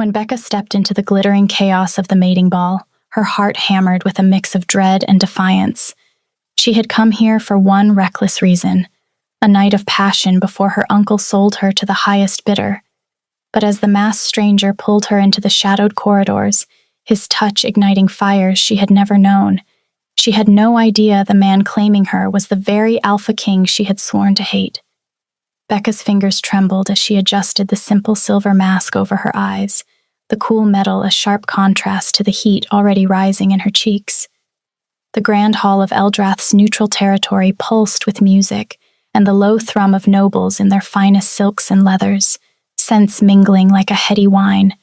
When Becca stepped into the glittering chaos of the mating ball, her heart hammered with a mix of dread and defiance. She had come here for one reckless reason, a night of passion before her uncle sold her to the highest bidder. But as the masked stranger pulled her into the shadowed corridors, his touch igniting fires she had never known, she had no idea the man claiming her was the very Alpha King she had sworn to hate. Becca's fingers trembled as she adjusted the simple silver mask over her eyes, the cool metal a sharp contrast to the heat already rising in her cheeks. The grand hall of Eldrath's neutral territory pulsed with music and the low thrum of nobles in their finest silks and leathers, scents mingling like a heady wine: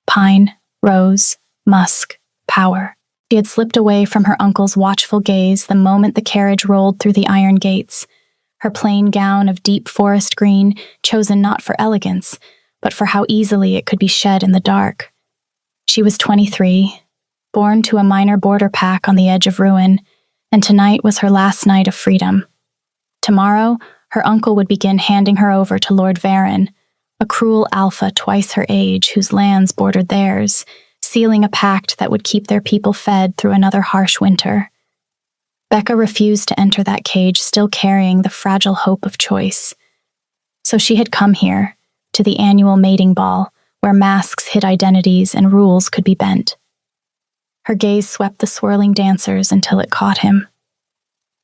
pine, rose, musk, power. She had slipped away from her uncle's watchful gaze the moment the carriage rolled through the iron gates. Her plain gown of deep forest green, chosen not for elegance, but for how easily it could be shed in the dark. She was 23, born to a minor border pack on the edge of ruin, and tonight was her last night of freedom. Tomorrow, her uncle would begin handing her over to Lord Varen, a cruel alpha twice her age whose lands bordered theirs, sealing a pact that would keep their people fed through another harsh winter. Becca refused to enter that cage, still carrying the fragile hope of choice. So she had come here, to the annual mating ball, where masks hid identities and rules could be bent. Her gaze swept the swirling dancers until it caught him.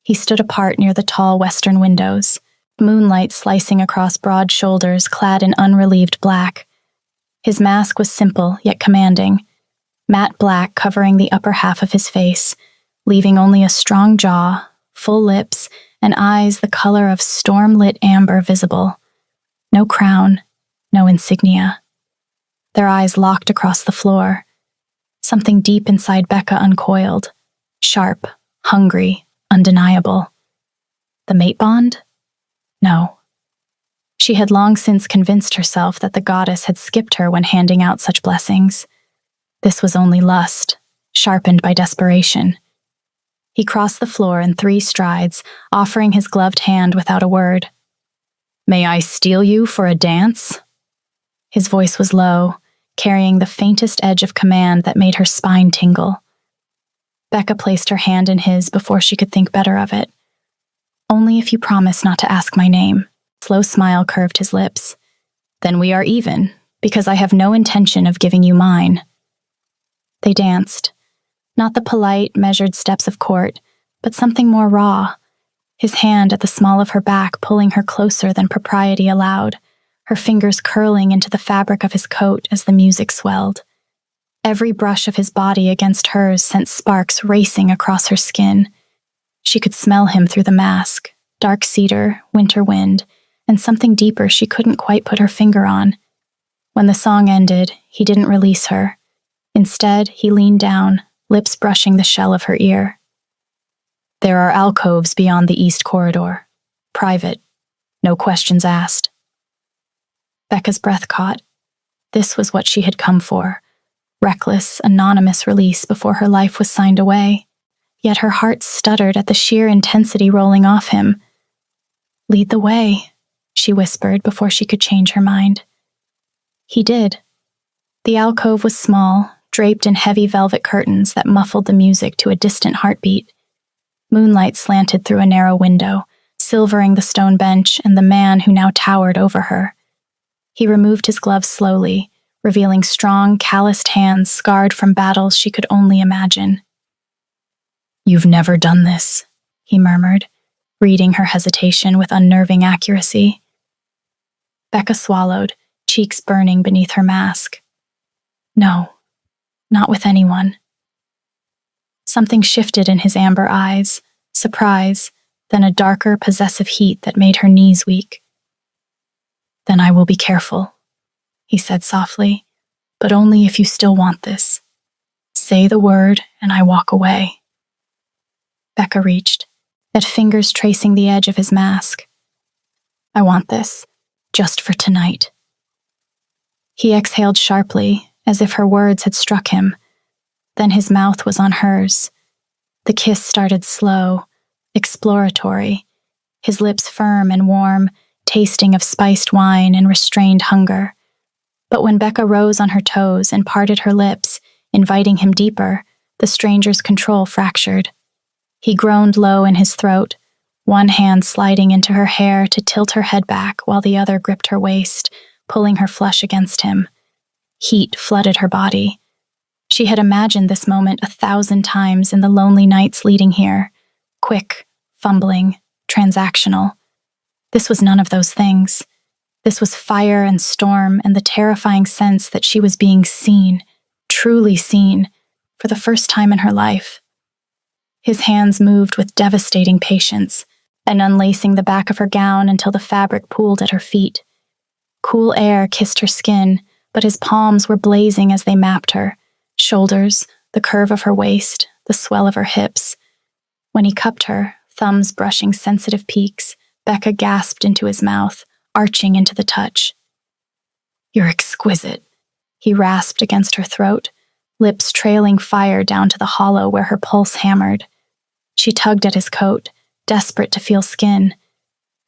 He stood apart near the tall western windows, moonlight slicing across broad shoulders clad in unrelieved black. His mask was simple yet commanding, matte black covering the upper half of his face, leaving only a strong jaw, full lips, and eyes the color of storm-lit amber visible. No crown, no insignia. Their eyes locked across the floor. Something deep inside Becca uncoiled, sharp, hungry, undeniable. The mate bond? No. She had long since convinced herself that the goddess had skipped her when handing out such blessings. This was only lust, sharpened by desperation. He crossed the floor in 3 strides, offering his gloved hand without a word. "May I steal you for a dance?" His voice was low, carrying the faintest edge of command that made her spine tingle. Becca placed her hand in his before she could think better of it. "Only if you promise not to ask my name." A slow smile curved his lips. "Then we are even, because I have no intention of giving you mine." They danced. Not the polite, measured steps of court, but something more raw. His hand at the small of her back pulling her closer than propriety allowed, her fingers curling into the fabric of his coat as the music swelled. Every brush of his body against hers sent sparks racing across her skin. She could smell him through the mask, dark cedar, winter wind, and something deeper she couldn't quite put her finger on. When the song ended, he didn't release her. Instead, he leaned down, lips brushing the shell of her ear. "There are alcoves beyond the east corridor. Private. No questions asked." Becca's breath caught. This was what she had come for. Reckless, anonymous release before her life was signed away. Yet her heart stuttered at the sheer intensity rolling off him. "Lead the way," she whispered before she could change her mind. He did. The alcove was small, draped in heavy velvet curtains that muffled the music to a distant heartbeat. Moonlight slanted through a narrow window, silvering the stone bench and the man who now towered over her. He removed his gloves slowly, revealing strong, calloused hands scarred from battles she could only imagine. "You've never done this," he murmured, reading her hesitation with unnerving accuracy. Becca swallowed, cheeks burning beneath her mask. "No, not with anyone." Something shifted in his amber eyes, surprise, then a darker, possessive heat that made her knees weak. "Then I will be careful," he said softly, "but only if you still want this. Say the word and I walk away." Becca reached, at fingers tracing the edge of his mask. "I want this, just for tonight." He exhaled sharply, as if her words had struck him. Then his mouth was on hers. The kiss started slow, exploratory, his lips firm and warm, tasting of spiced wine and restrained hunger. But when Becca rose on her toes and parted her lips, inviting him deeper, the stranger's control fractured. He groaned low in his throat, one hand sliding into her hair to tilt her head back while the other gripped her waist, pulling her flush against him. Heat flooded her body. She had imagined this moment 1,000 times in the lonely nights leading here. Quick, fumbling, transactional. This was none of those things. This was fire and storm and the terrifying sense that she was being seen, truly seen, for the first time in her life. His hands moved with devastating patience, and unlacing the back of her gown until the fabric pooled at her feet. Cool air kissed her skin, but his palms were blazing as they mapped her shoulders, the curve of her waist, the swell of her hips. When he cupped her, thumbs brushing sensitive peaks, Becca gasped into his mouth, arching into the touch. "You're exquisite," he rasped against her throat, lips trailing fire down to the hollow where her pulse hammered. She tugged at his coat, desperate to feel skin.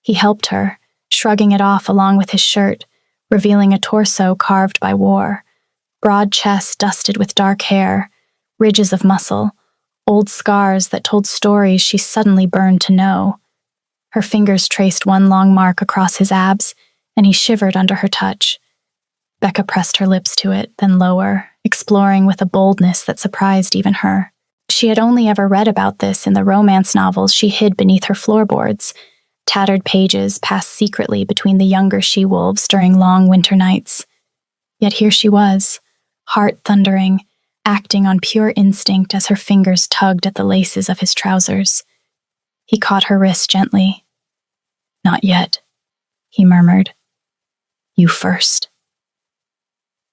He helped her, shrugging it off along with his shirt, revealing a torso carved by war, broad chest dusted with dark hair, ridges of muscle, old scars that told stories she suddenly burned to know. Her fingers traced one long mark across his abs, and he shivered under her touch. Becca pressed her lips to it, then lower, exploring with a boldness that surprised even her. She had only ever read about this in the romance novels she hid beneath her floorboards. Tattered pages passed secretly between the younger she-wolves during long winter nights. Yet here she was, heart thundering, acting on pure instinct as her fingers tugged at the laces of his trousers. He caught her wrist gently. "Not yet," he murmured. "You first."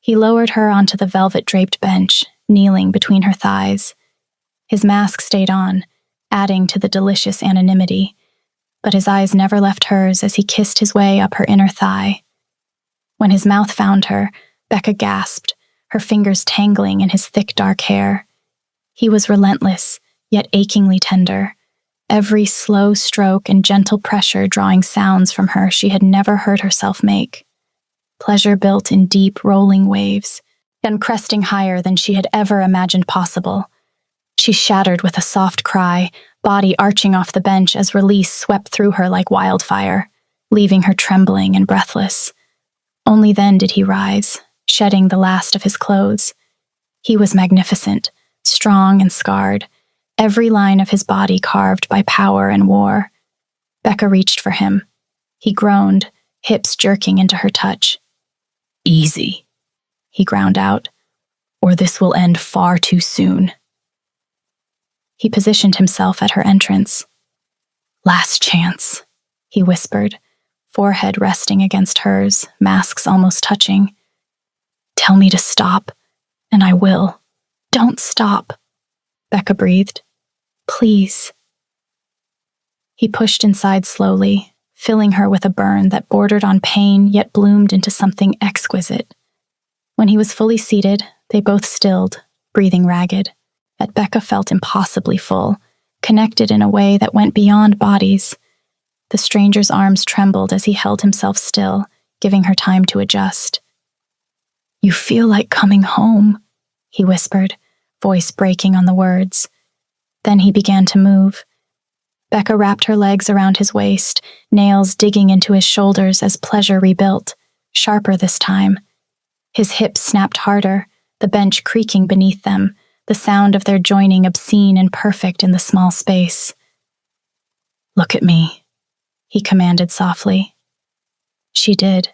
He lowered her onto the velvet-draped bench, kneeling between her thighs. His mask stayed on, adding to the delicious anonymity, but his eyes never left hers as he kissed his way up her inner thigh. When his mouth found her, Becca gasped, her fingers tangling in his thick dark hair. He was relentless, yet achingly tender, every slow stroke and gentle pressure drawing sounds from her she had never heard herself make. Pleasure built in deep, rolling waves, and cresting higher than she had ever imagined possible. She shattered with a soft cry, body arching off the bench as release swept through her like wildfire, leaving her trembling and breathless. Only then did he rise, shedding the last of his clothes. He was magnificent, strong and scarred, every line of his body carved by power and war. Becca reached for him. He groaned, hips jerking into her touch. "Easy," he ground out, "or this will end far too soon." He positioned himself at her entrance. "Last chance," he whispered, forehead resting against hers, masks almost touching. "Tell me to stop, and I will. Don't stop," Becca breathed. "Please." He pushed inside slowly, filling her with a burn that bordered on pain yet bloomed into something exquisite. When he was fully seated, they both stilled, breathing ragged. Yet Becca felt impossibly full, connected in a way that went beyond bodies. The stranger's arms trembled as he held himself still, giving her time to adjust. "You feel like coming home," he whispered, voice breaking on the words. Then he began to move. Becca wrapped her legs around his waist, nails digging into his shoulders as pleasure rebuilt, sharper this time. His hips snapped harder, the bench creaking beneath them, the sound of their joining obscene and perfect in the small space. "Look at me," he commanded softly. She did.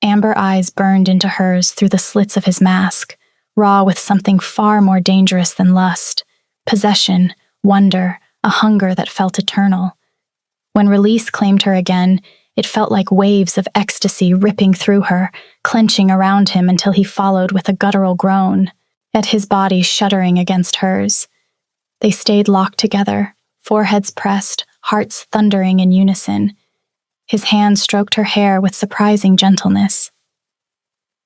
Amber eyes burned into hers through the slits of his mask, raw with something far more dangerous than lust, possession, wonder, a hunger that felt eternal. When release claimed her again, it felt like waves of ecstasy ripping through her, clenching around him until he followed with a guttural groan, at his body shuddering against hers. They stayed locked together, foreheads pressed, hearts thundering in unison. His hand stroked her hair with surprising gentleness.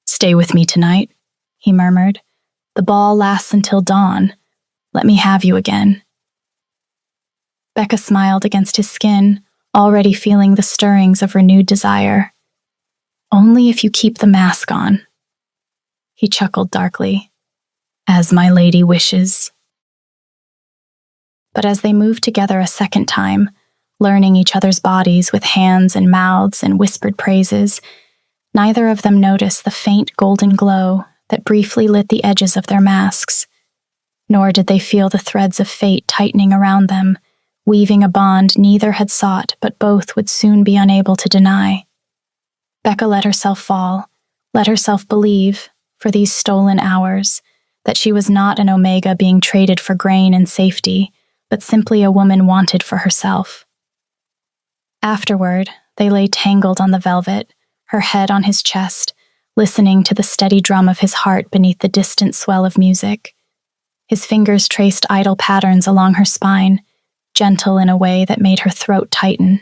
"Stay with me tonight," he murmured. "The ball lasts until dawn. Let me have you again." Becca smiled against his skin, already feeling the stirrings of renewed desire. Only if you keep the mask on. He chuckled darkly. As my lady wishes. But as they moved together a second time, learning each other's bodies with hands and mouths and whispered praises, neither of them noticed the faint golden glow that briefly lit the edges of their masks, nor did they feel the threads of fate tightening around them, weaving a bond neither had sought but both would soon be unable to deny. Becca let herself fall, let herself believe, for these stolen hours, that she was not an Omega being traded for grain and safety, but simply a woman wanted for herself. Afterward, they lay tangled on the velvet, her head on his chest, listening to the steady drum of his heart beneath the distant swell of music. His fingers traced idle patterns along her spine, gentle in a way that made her throat tighten.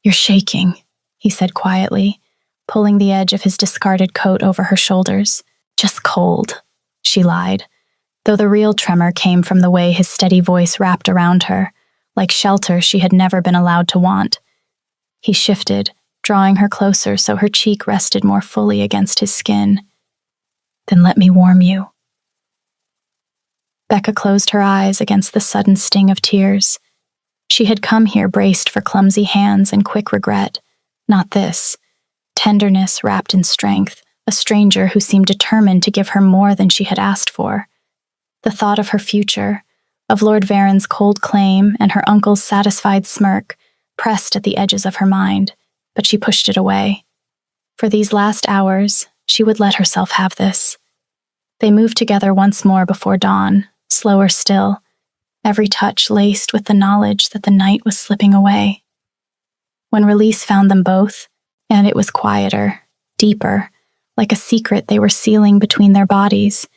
You're shaking, he said quietly, pulling the edge of his discarded coat over her shoulders. Just cold, she lied, though the real tremor came from the way his steady voice wrapped around her, like shelter she had never been allowed to want. He shifted, drawing her closer so her cheek rested more fully against his skin. Then let me warm you. Becca closed her eyes against the sudden sting of tears. She had come here braced for clumsy hands and quick regret. Not this. Tenderness wrapped in strength, a stranger who seemed determined to give her more than she had asked for. The thought of her future, of Lord Varen's cold claim and her uncle's satisfied smirk, pressed at the edges of her mind, but she pushed it away. For these last hours, she would let herself have this. They moved together once more before dawn, slower still, every touch laced with the knowledge that the night was slipping away. When release found them both, and it was quieter, deeper, like a secret they were sealing between their bodies,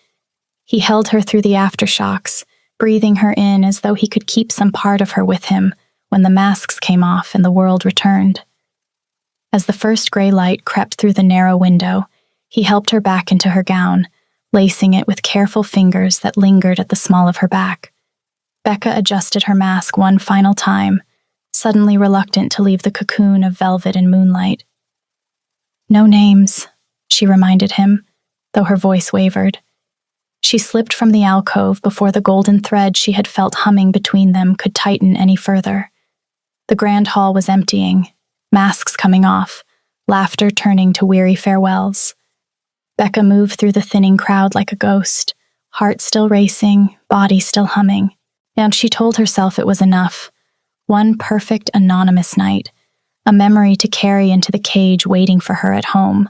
he held her through the aftershocks, breathing her in as though he could keep some part of her with him when the masks came off and the world returned. As the first gray light crept through the narrow window, he helped her back into her gown, lacing it with careful fingers that lingered at the small of her back. Becca adjusted her mask one final time, suddenly reluctant to leave the cocoon of velvet and moonlight. No names, she reminded him, though her voice wavered. She slipped from the alcove before the golden thread she had felt humming between them could tighten any further. The grand hall was emptying, masks coming off, laughter turning to weary farewells. Becca moved through the thinning crowd like a ghost, heart still racing, body still humming, and she told herself it was enough. One perfect anonymous night, a memory to carry into the cage waiting for her at home.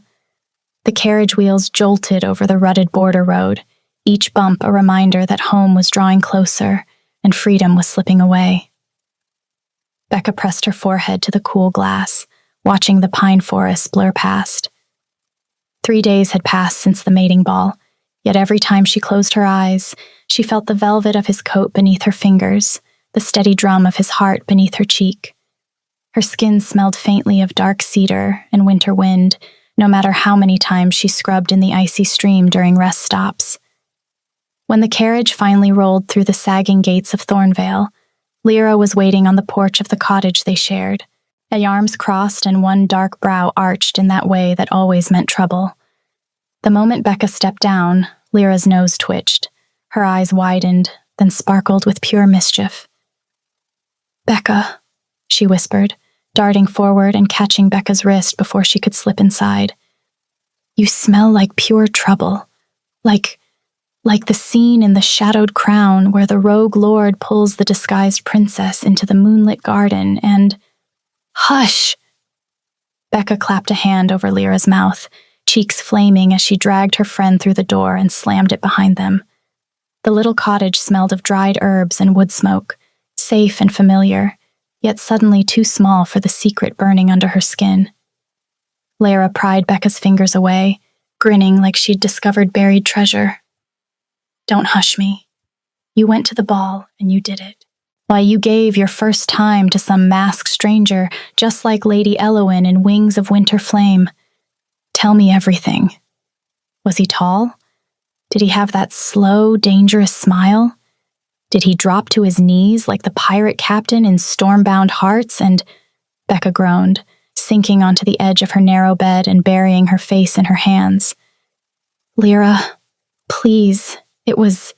The carriage wheels jolted over the rutted border road, each bump a reminder that home was drawing closer and freedom was slipping away. Becca pressed her forehead to the cool glass, watching the pine forest blur past. 3 days had passed since the mating ball, yet every time she closed her eyes, she felt the velvet of his coat beneath her fingers, the steady drum of his heart beneath her cheek. Her skin smelled faintly of dark cedar and winter wind, no matter how many times she scrubbed in the icy stream during rest stops. When the carriage finally rolled through the sagging gates of Thornvale, Lyra was waiting on the porch of the cottage they shared, arms crossed and one dark brow arched in that way that always meant trouble. The moment Becca stepped down, Lyra's nose twitched, her eyes widened, then sparkled with pure mischief. "Becca," she whispered, darting forward and catching Becca's wrist before she could slip inside. "You smell like pure trouble, like the scene in The Shadowed Crown where the rogue lord pulls the disguised princess into the moonlit garden and—" "Hush!" Becca clapped a hand over Lyra's mouth, cheeks flaming as she dragged her friend through the door and slammed it behind them. The little cottage smelled of dried herbs and wood smoke, safe and familiar, yet suddenly too small for the secret burning under her skin. Lyra pried Becca's fingers away, grinning like she'd discovered buried treasure. "Don't hush me. You went to the ball, and you did it. Why, you gave your first time to some masked stranger, just like Lady Elowen in Wings of Winter Flame. Tell me everything. Was he tall? Did he have that slow, dangerous smile? Did he drop to his knees like the pirate captain in Stormbound Hearts and—" Becca groaned, sinking onto the edge of her narrow bed and burying her face in her hands. Lyra, please, it was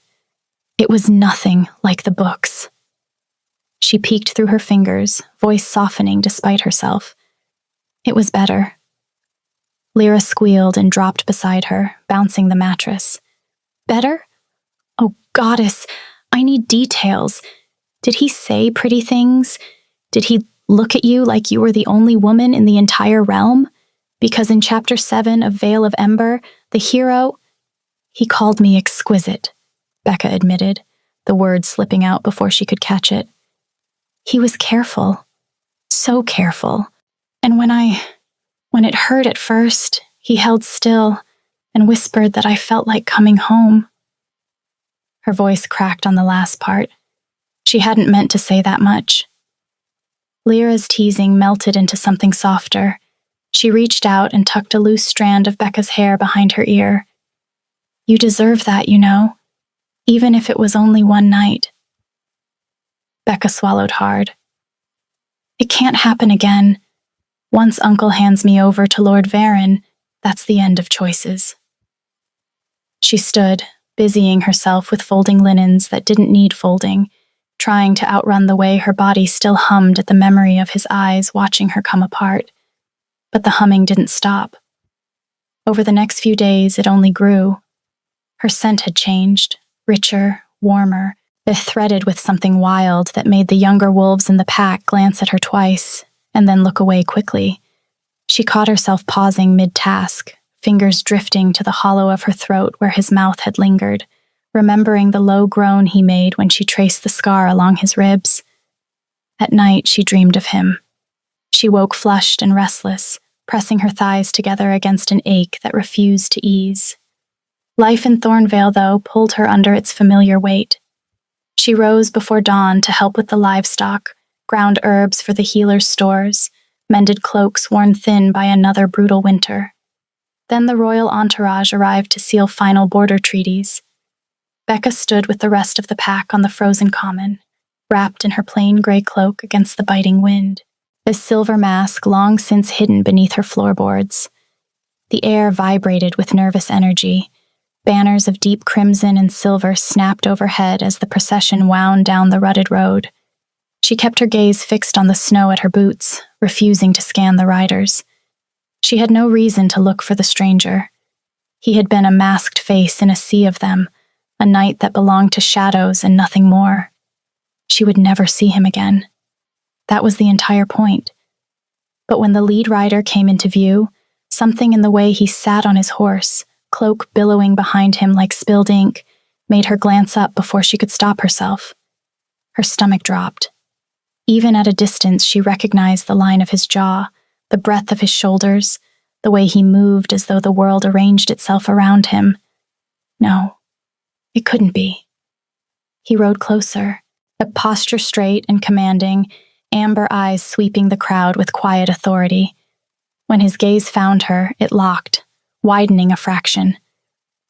nothing like the books. She peeked through her fingers, voice softening despite herself. It was better. Lyra squealed and dropped beside her, bouncing the mattress. Better? Oh, goddess, I need details. Did he say pretty things? Did he look at you like you were the only woman in the entire realm? Because in Chapter 7 of Veil of Ember, the hero— He called me exquisite, Becca admitted, the word slipping out before she could catch it. He was careful. So careful. And when it hurt at first, he held still and whispered that I felt like coming home. Her voice cracked on the last part. She hadn't meant to say that much. Lyra's teasing melted into something softer. She reached out and tucked a loose strand of Becca's hair behind her ear. You deserve that, you know, even if it was only one night. Becca swallowed hard. It can't happen again. Once Uncle hands me over to Lord Varen, that's the end of choices. She stood, busying herself with folding linens that didn't need folding, trying to outrun the way her body still hummed at the memory of his eyes watching her come apart. But the humming didn't stop. Over the next few days, it only grew. Her scent had changed, richer, warmer, threaded with something wild that made the younger wolves in the pack glance at her twice, and then look away quickly. She caught herself pausing mid-task, fingers drifting to the hollow of her throat where his mouth had lingered, remembering the low groan he made when she traced the scar along his ribs. At night, she dreamed of him. She woke flushed and restless, pressing her thighs together against an ache that refused to ease. Life in Thornvale, though, pulled her under its familiar weight. She rose before dawn to help with the livestock, ground herbs for the healer's stores, mended cloaks worn thin by another brutal winter. Then the royal entourage arrived to seal final border treaties. Becca stood with the rest of the pack on the frozen common, wrapped in her plain gray cloak against the biting wind, a silver mask long since hidden beneath her floorboards. The air vibrated with nervous energy. Banners of deep crimson and silver snapped overhead as the procession wound down the rutted road. She kept her gaze fixed on the snow at her boots, refusing to scan the riders. She had no reason to look for the stranger. He had been a masked face in a sea of them, a night that belonged to shadows and nothing more. She would never see him again. That was the entire point. But when the lead rider came into view, something in the way he sat on his horse, cloak billowing behind him like spilled ink, made her glance up before she could stop herself. Her stomach dropped. Even at a distance, she recognized the line of his jaw, the breadth of his shoulders, the way he moved as though the world arranged itself around him. No, it couldn't be. He rode closer, a posture straight and commanding, amber eyes sweeping the crowd with quiet authority. When his gaze found her, it locked, widening a fraction.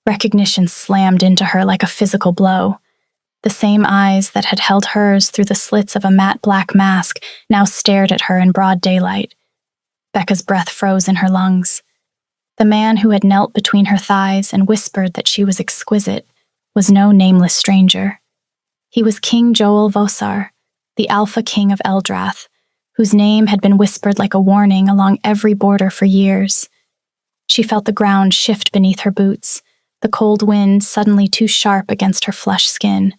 Recognition slammed into her like a physical blow. The same eyes that had held hers through the slits of a matte black mask now stared at her in broad daylight. Becca's breath froze in her lungs. The man who had knelt between her thighs and whispered that she was exquisite was no nameless stranger. He was King Joel Vosar, the Alpha King of Eldrath, whose name had been whispered like a warning along every border for years. She felt the ground shift beneath her boots, the cold wind suddenly too sharp against her flush skin.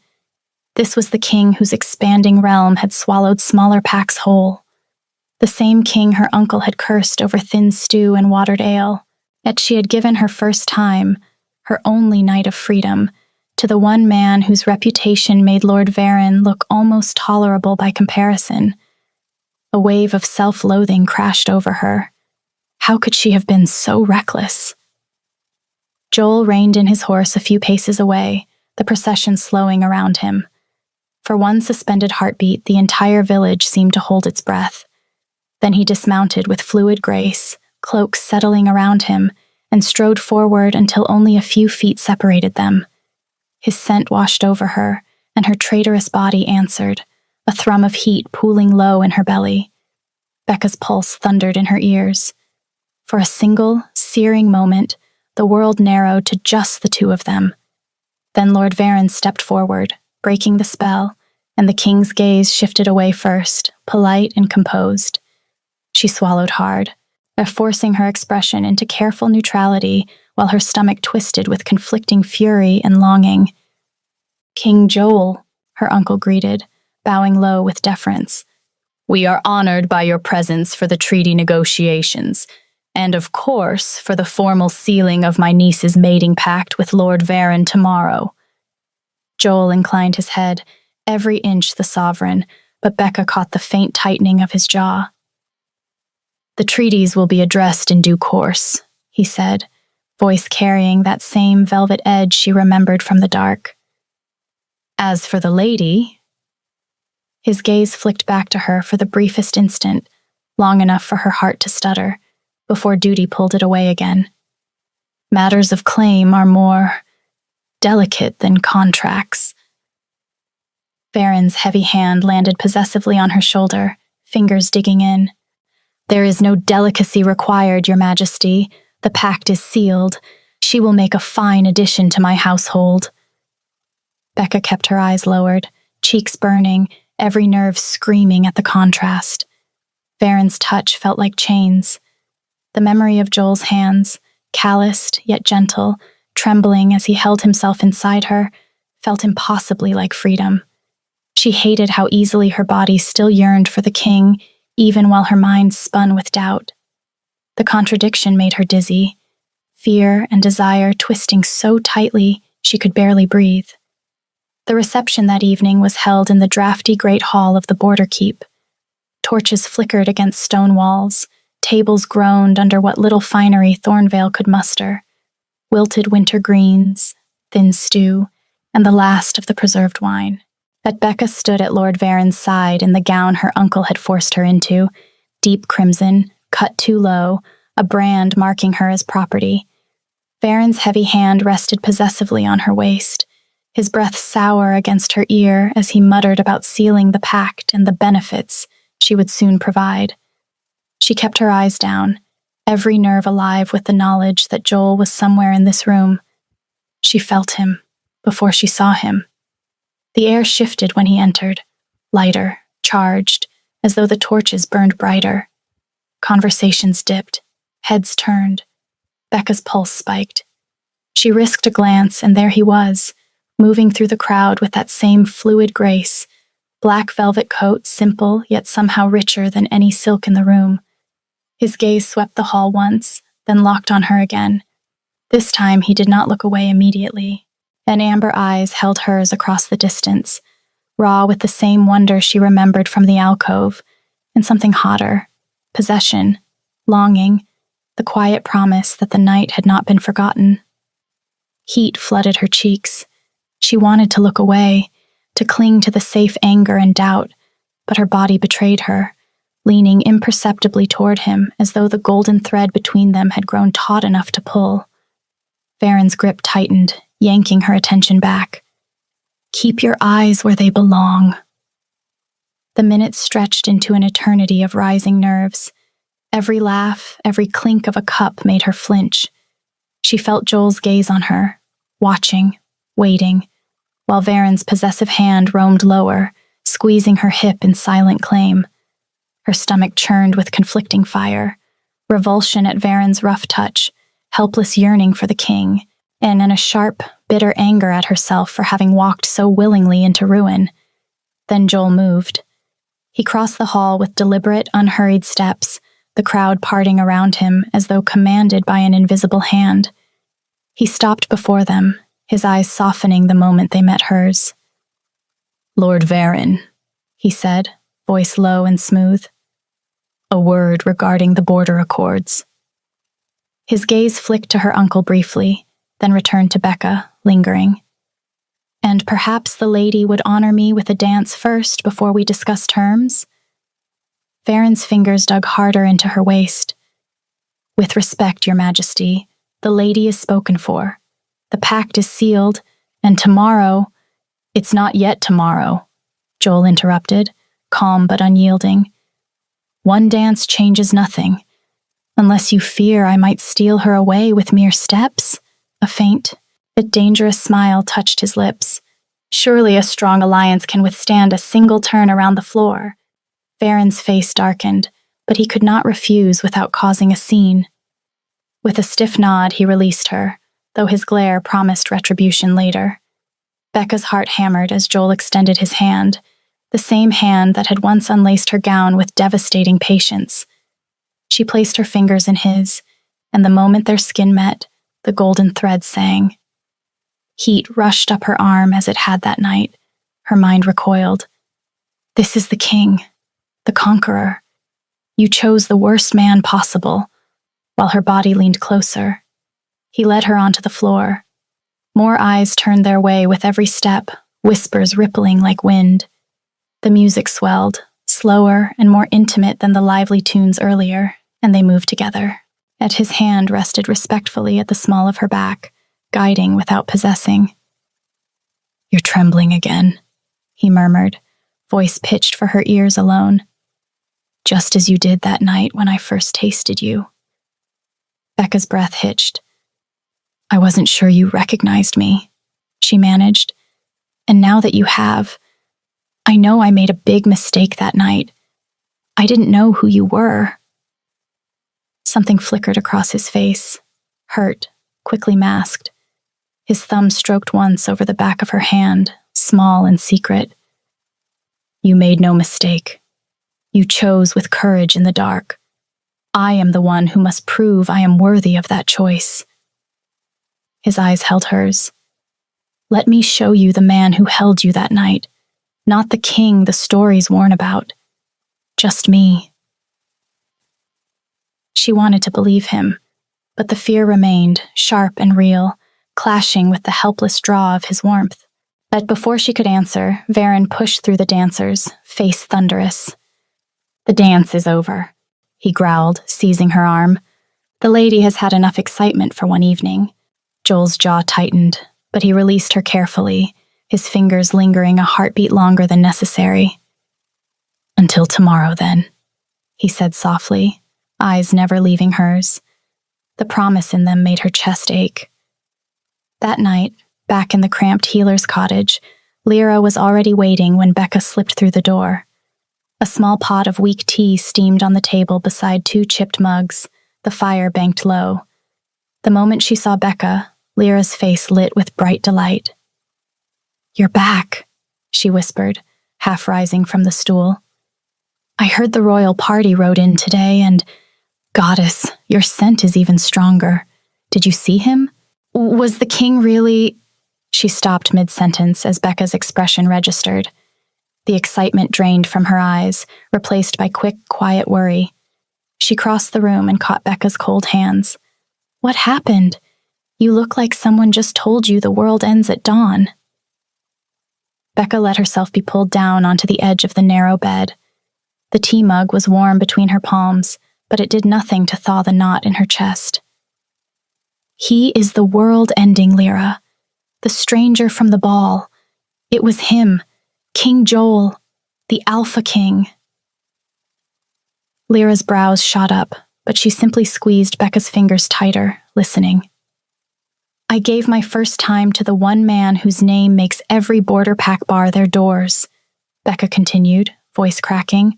This was the king whose expanding realm had swallowed smaller packs whole. The same king her uncle had cursed over thin stew and watered ale. Yet she had given her first time, her only night of freedom, to the one man whose reputation made Lord Varen look almost tolerable by comparison. A wave of self-loathing crashed over her. How could she have been so reckless? Joel reined in his horse a few paces away, the procession slowing around him. For one suspended heartbeat, the entire village seemed to hold its breath. Then he dismounted with fluid grace, cloaks settling around him, and strode forward until only a few feet separated them. His scent washed over her, and her traitorous body answered, a thrum of heat pooling low in her belly. Becca's pulse thundered in her ears. For a single, searing moment, the world narrowed to just the two of them. Then Lord Varen stepped forward, breaking the spell, and the king's gaze shifted away first, polite and composed. She swallowed hard, forcing her expression into careful neutrality while her stomach twisted with conflicting fury and longing. "King Joel," her uncle greeted, bowing low with deference. "We are honored by your presence for the treaty negotiations, and of course for the formal sealing of my niece's mating pact with Lord Varen tomorrow." Joel inclined his head, every inch the sovereign, but Becca caught the faint tightening of his jaw. "The treaties will be addressed in due course," he said, voice carrying that same velvet edge she remembered from the dark. "As for the lady—" His gaze flicked back to her for the briefest instant, long enough for her heart to stutter, before duty pulled it away again. "Matters of claim are more delicate than contracts." Varen's heavy hand landed possessively on her shoulder, fingers digging in. "There is no delicacy required, Your Majesty. The pact is sealed. She will make a fine addition to my household." Becca kept her eyes lowered, cheeks burning, every nerve screaming at the contrast. Varen's touch felt like chains. The memory of Joel's hands, calloused yet gentle, trembling as he held himself inside her, felt impossibly like freedom. She hated how easily her body still yearned for the king, even while her mind spun with doubt. The contradiction made her dizzy, fear and desire twisting so tightly she could barely breathe. The reception that evening was held in the drafty great hall of the Border Keep. Torches flickered against stone walls, tables groaned under what little finery Thornvale could muster. Wilted winter greens, thin stew, and the last of the preserved wine. But Becca stood at Lord Varen's side in the gown her uncle had forced her into, deep crimson, cut too low, a brand marking her as property. Varen's heavy hand rested possessively on her waist, his breath sour against her ear as he muttered about sealing the pact and the benefits she would soon provide. She kept her eyes down, every nerve alive with the knowledge that Joel was somewhere in this room. She felt him before she saw him. The air shifted when he entered, lighter, charged, as though the torches burned brighter. Conversations dipped, heads turned. Becca's pulse spiked. She risked a glance, and there he was, moving through the crowd with that same fluid grace, black velvet coat simple yet somehow richer than any silk in the room. His gaze swept the hall once, then locked on her again. This time he did not look away immediately, and amber eyes held hers across the distance, raw with the same wonder she remembered from the alcove, and something hotter, possession, longing, the quiet promise that the night had not been forgotten. Heat flooded her cheeks. She wanted to look away, to cling to the safe anger and doubt, but her body betrayed her, leaning imperceptibly toward him as though the golden thread between them had grown taut enough to pull. Varen's grip tightened, yanking her attention back. "Keep your eyes where they belong." The minutes stretched into an eternity of rising nerves. Every laugh, every clink of a cup made her flinch. She felt Joel's gaze on her, watching, waiting, while Varen's possessive hand roamed lower, squeezing her hip in silent claim. Her stomach churned with conflicting fire, revulsion at Varen's rough touch, helpless yearning for the king, and a sharp, bitter anger at herself for having walked so willingly into ruin. Then Joel moved. He crossed the hall with deliberate, unhurried steps, the crowd parting around him as though commanded by an invisible hand. He stopped before them, his eyes softening the moment they met hers. "Lord Varen," he said, voice low and smooth. "A word regarding the border accords." His gaze flicked to her uncle briefly, then returned to Becca, lingering. "And perhaps the lady would honor me with a dance first before we discuss terms?" Varen's fingers dug harder into her waist. "With respect, Your Majesty, the lady is spoken for. The pact is sealed, and tomorrow—" "It's not yet tomorrow," Joel interrupted, calm but unyielding. One dance changes nothing. Unless you fear I might steal her away with mere steps? A faint, but dangerous smile touched his lips. Surely a strong alliance can withstand a single turn around the floor. Varen's face darkened, but he could not refuse without causing a scene. With a stiff nod, he released her, though his glare promised retribution later. Becca's heart hammered as Joel extended his hand, the same hand that had once unlaced her gown with devastating patience. She placed her fingers in his, and the moment their skin met, the golden thread sang. Heat rushed up her arm as it had that night. Her mind recoiled. This is the king, the conqueror. You chose the worst man possible. While her body leaned closer, he led her onto the floor. More eyes turned their way with every step, whispers rippling like wind. The music swelled, slower and more intimate than the lively tunes earlier, and they moved together. Yet his hand rested respectfully at the small of her back, guiding without possessing. You're trembling again, he murmured, voice pitched for her ears alone. Just as you did that night when I first tasted you. Becca's breath hitched. I wasn't sure you recognized me, she managed. And now that you have, I know I made a big mistake that night. I didn't know who you were. Something flickered across his face, hurt, quickly masked. His thumb stroked once over the back of her hand, small and secret. You made no mistake. You chose with courage in the dark. I am the one who must prove I am worthy of that choice. His eyes held hers. Let me show you the man who held you that night, not the king the stories warn about. Just me. She wanted to believe him, but the fear remained, sharp and real, clashing with the helpless draw of his warmth. But before she could answer, Varen pushed through the dancers, face thunderous. The dance is over, he growled, seizing her arm. The lady has had enough excitement for one evening. Joel's jaw tightened, but he released her carefully, his fingers lingering a heartbeat longer than necessary. Until tomorrow, then, he said softly, eyes never leaving hers. The promise in them made her chest ache. That night, back in the cramped healer's cottage, Lyra was already waiting when Becca slipped through the door. A small pot of weak tea steamed on the table beside 2 chipped mugs, the fire banked low. The moment she saw Becca, Lyra's face lit with bright delight. You're back, she whispered, half rising from the stool. I heard the royal party rode in today and, Goddess, your scent is even stronger. Did you see him? Was the king really... She stopped mid-sentence as Becca's expression registered. The excitement drained from her eyes, replaced by quick, quiet worry. She crossed the room and caught Becca's cold hands. What happened? You look like someone just told you the world ends at dawn. Becca let herself be pulled down onto the edge of the narrow bed. The tea mug was warm between her palms, but it did nothing to thaw the knot in her chest. He is the world-ending Lyra, the stranger from the ball. It was him, King Joel, the Alpha King. Lyra's brows shot up, but she simply squeezed Becca's fingers tighter, listening. I gave my first time to the one man whose name makes every border pack bar their doors, Becca continued, voice cracking.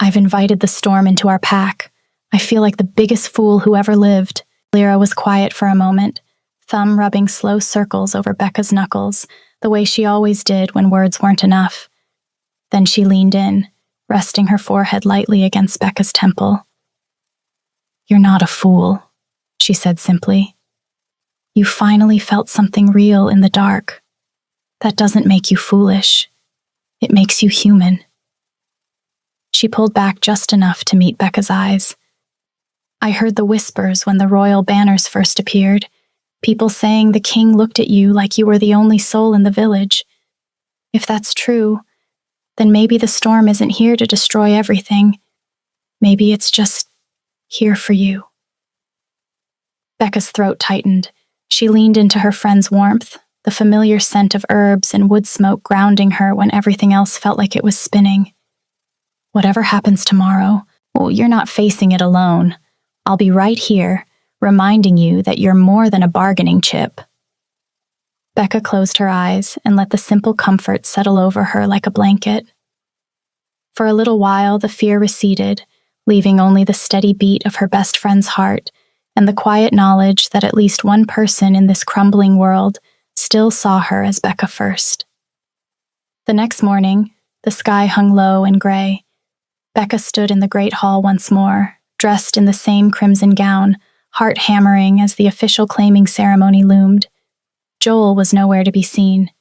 I've invited the storm into our pack. I feel like the biggest fool who ever lived. Lyra was quiet for a moment, thumb rubbing slow circles over Becca's knuckles, the way she always did when words weren't enough. Then she leaned in, resting her forehead lightly against Becca's temple. You're not a fool, she said simply. You finally felt something real in the dark. That doesn't make you foolish. It makes you human. She pulled back just enough to meet Becca's eyes. I heard the whispers when the royal banners first appeared, people saying the king looked at you like you were the only soul in the village. If that's true, then maybe the storm isn't here to destroy everything. Maybe it's just here for you. Becca's throat tightened. She leaned into her friend's warmth, the familiar scent of herbs and wood smoke grounding her when everything else felt like it was spinning. Whatever happens tomorrow, well, you're not facing it alone. I'll be right here, reminding you that you're more than a bargaining chip. Becca closed her eyes and let the simple comfort settle over her like a blanket. For a little while, the fear receded, leaving only the steady beat of her best friend's heart and the quiet knowledge that at least one person in this crumbling world still saw her as Becca first. The next morning, the sky hung low and gray. Becca stood in the great hall once more, dressed in the same crimson gown, heart hammering as the official claiming ceremony loomed. Joel was nowhere to be seen.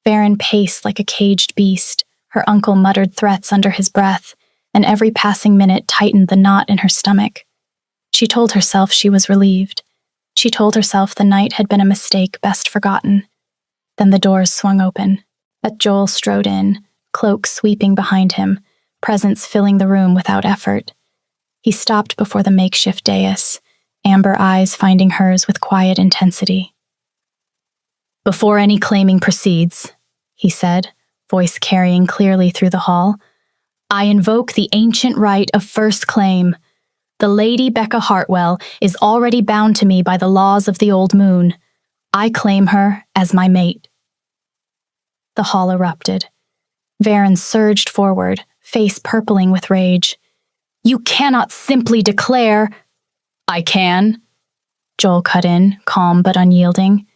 Varen paced like a caged beast. Her uncle muttered threats under his breath, and every passing minute tightened the knot in her stomach. She told herself she was relieved. She told herself the night had been a mistake best forgotten. Then the doors swung open. Joel strode in, cloak sweeping behind him, presence filling the room without effort. He stopped before the makeshift dais, amber eyes finding hers with quiet intensity. "Before any claiming proceeds," he said, voice carrying clearly through the hall, "I invoke the ancient right of first claim. The Lady Becca Hartwell is already bound to me by the laws of the Old Moon. I claim her as my mate." The hall erupted. Varen surged forward, face purpling with rage. "You cannot simply declare—" "I can," Joel cut in, calm but unyielding.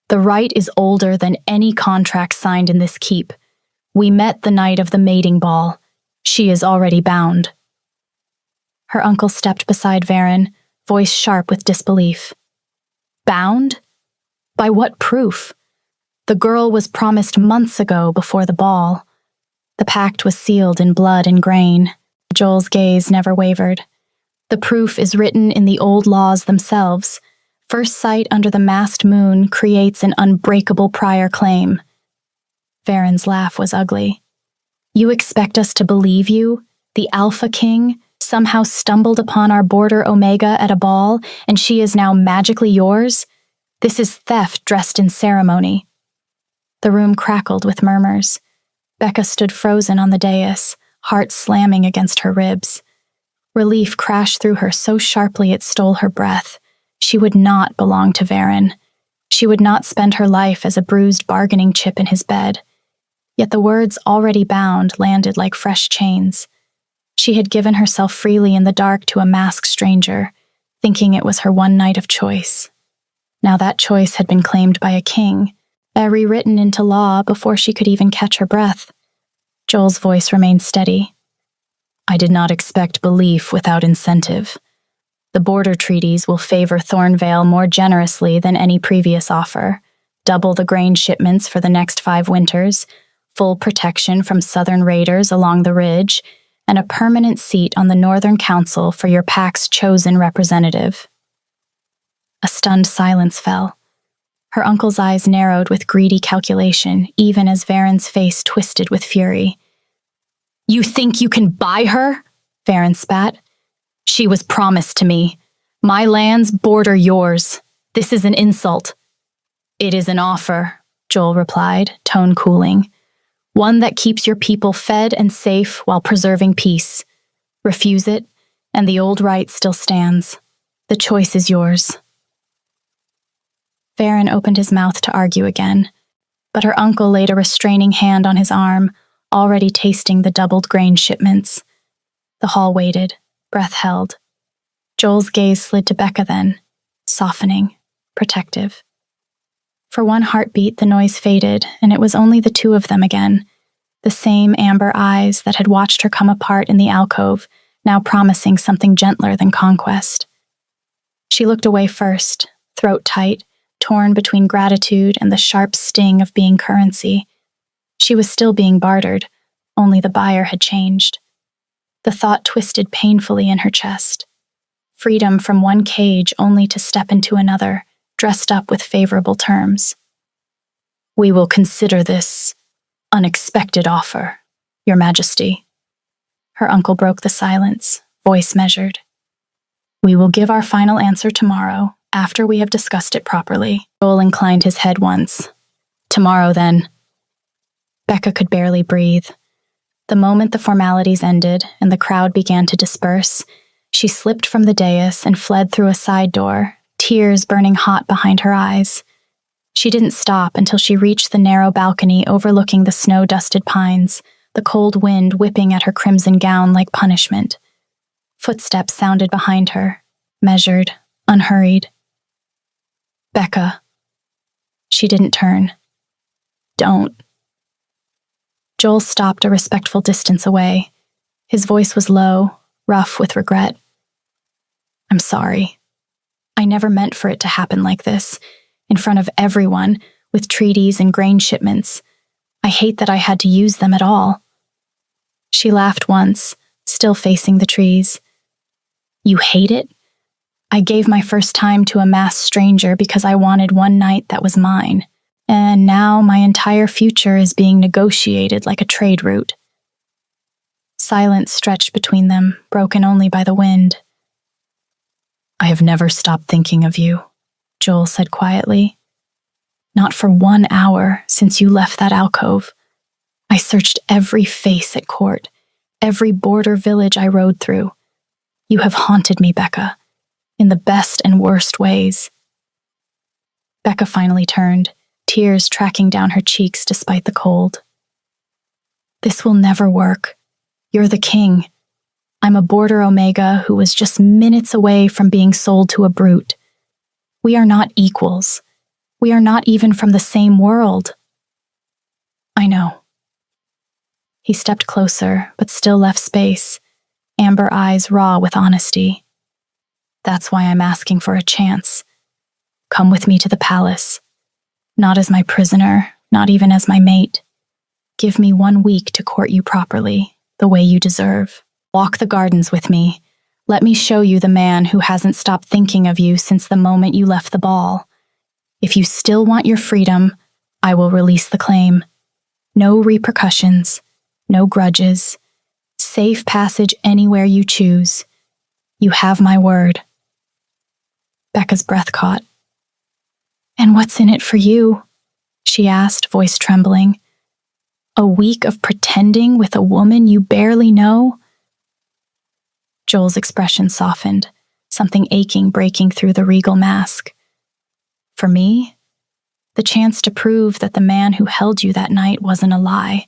"The right is older than any contract signed in this keep. We met the night of the mating ball. She is already bound." Her uncle stepped beside Varen, voice sharp with disbelief. "Bound? By what proof? The girl was promised months ago before the ball. The pact was sealed in blood and grain." Joel's gaze never wavered. "The proof is written in the old laws themselves. First sight under the masked moon creates an unbreakable prior claim." Varen's laugh was ugly. "You expect us to believe you, the Alpha King, somehow stumbled upon our border Omega at a ball, and she is now magically yours? This is theft dressed in ceremony." The room crackled with murmurs. Becca stood frozen on the dais, heart slamming against her ribs. Relief crashed through her so sharply it stole her breath. She would not belong to Varen. She would not spend her life as a bruised bargaining chip in his bed. Yet the words "already bound" landed like fresh chains. She had given herself freely in the dark to a masked stranger, thinking it was her one night of choice. Now that choice had been claimed by a king, rewritten into law before she could even catch her breath. Joel's voice remained steady. "I did not expect belief without incentive. The border treaties will favor Thornvale more generously than any previous offer. Double the grain shipments for the next 5 winters, full protection from southern raiders along the ridge, and a permanent seat on the Northern Council for your pact's chosen representative." A stunned silence fell. Her uncle's eyes narrowed with greedy calculation, even as Varen's face twisted with fury. "You think you can buy her?" Varen spat. "She was promised to me. My lands border yours. This is an insult." "It is an offer," Joel replied, tone cooling. "One that keeps your people fed and safe while preserving peace. Refuse it, and the old right still stands. The choice is yours." Varen opened his mouth to argue again, but her uncle laid a restraining hand on his arm, already tasting the doubled grain shipments. The hall waited, breath held. Joel's gaze slid to Becca then, softening, protective. For one heartbeat, the noise faded, and it was only the two of them again, the same amber eyes that had watched her come apart in the alcove, now promising something gentler than conquest. She looked away first, throat tight, torn between gratitude and the sharp sting of being currency. She was still being bartered, only the buyer had changed. The thought twisted painfully in her chest. Freedom from one cage only to step into another, dressed up with favorable terms. "We will consider this unexpected offer, Your Majesty." Her uncle broke the silence, voice measured. "We will give our final answer tomorrow, after we have discussed it properly." Joel inclined his head once. "Tomorrow, then." Becca could barely breathe. The moment the formalities ended and the crowd began to disperse, she slipped from the dais and fled through a side door, tears burning hot behind her eyes. She didn't stop until she reached the narrow balcony overlooking the snow-dusted pines, the cold wind whipping at her crimson gown like punishment. Footsteps sounded behind her, measured, unhurried. "Becca." She didn't turn. "Don't." Joel stopped a respectful distance away. His voice was low, rough with regret. "I'm sorry. I never meant for it to happen like this, in front of everyone, with treaties and grain shipments. I hate that I had to use them at all." She laughed once, still facing the trees. "You hate it? I gave my first time to a masked stranger because I wanted one night that was mine. And now my entire future is being negotiated like a trade route." Silence stretched between them, broken only by the wind. "I have never stopped thinking of you," Joel said quietly. "Not for 1 hour since you left that alcove. I searched every face at court, every border village I rode through. You have haunted me, Becca, in the best and worst ways." Becca finally turned, tears tracking down her cheeks despite the cold. "This will never work. You're the king. I'm a border Omega who was just minutes away from being sold to a brute. We are not equals. We are not even from the same world." "I know." He stepped closer, but still left space, amber eyes raw with honesty. "That's why I'm asking for a chance. Come with me to the palace. Not as my prisoner, not even as my mate. Give me 1 week to court you properly, the way you deserve. Walk the gardens with me. Let me show you the man who hasn't stopped thinking of you since the moment you left the ball. If you still want your freedom, I will release the claim. No repercussions, no grudges. Safe passage anywhere you choose. You have my word." Becca's breath caught. "And what's in it for you?" she asked, voice trembling. "A week of pretending with a woman you barely know?" Joel's expression softened, something aching breaking through the regal mask. "For me, the chance to prove that the man who held you that night wasn't a lie.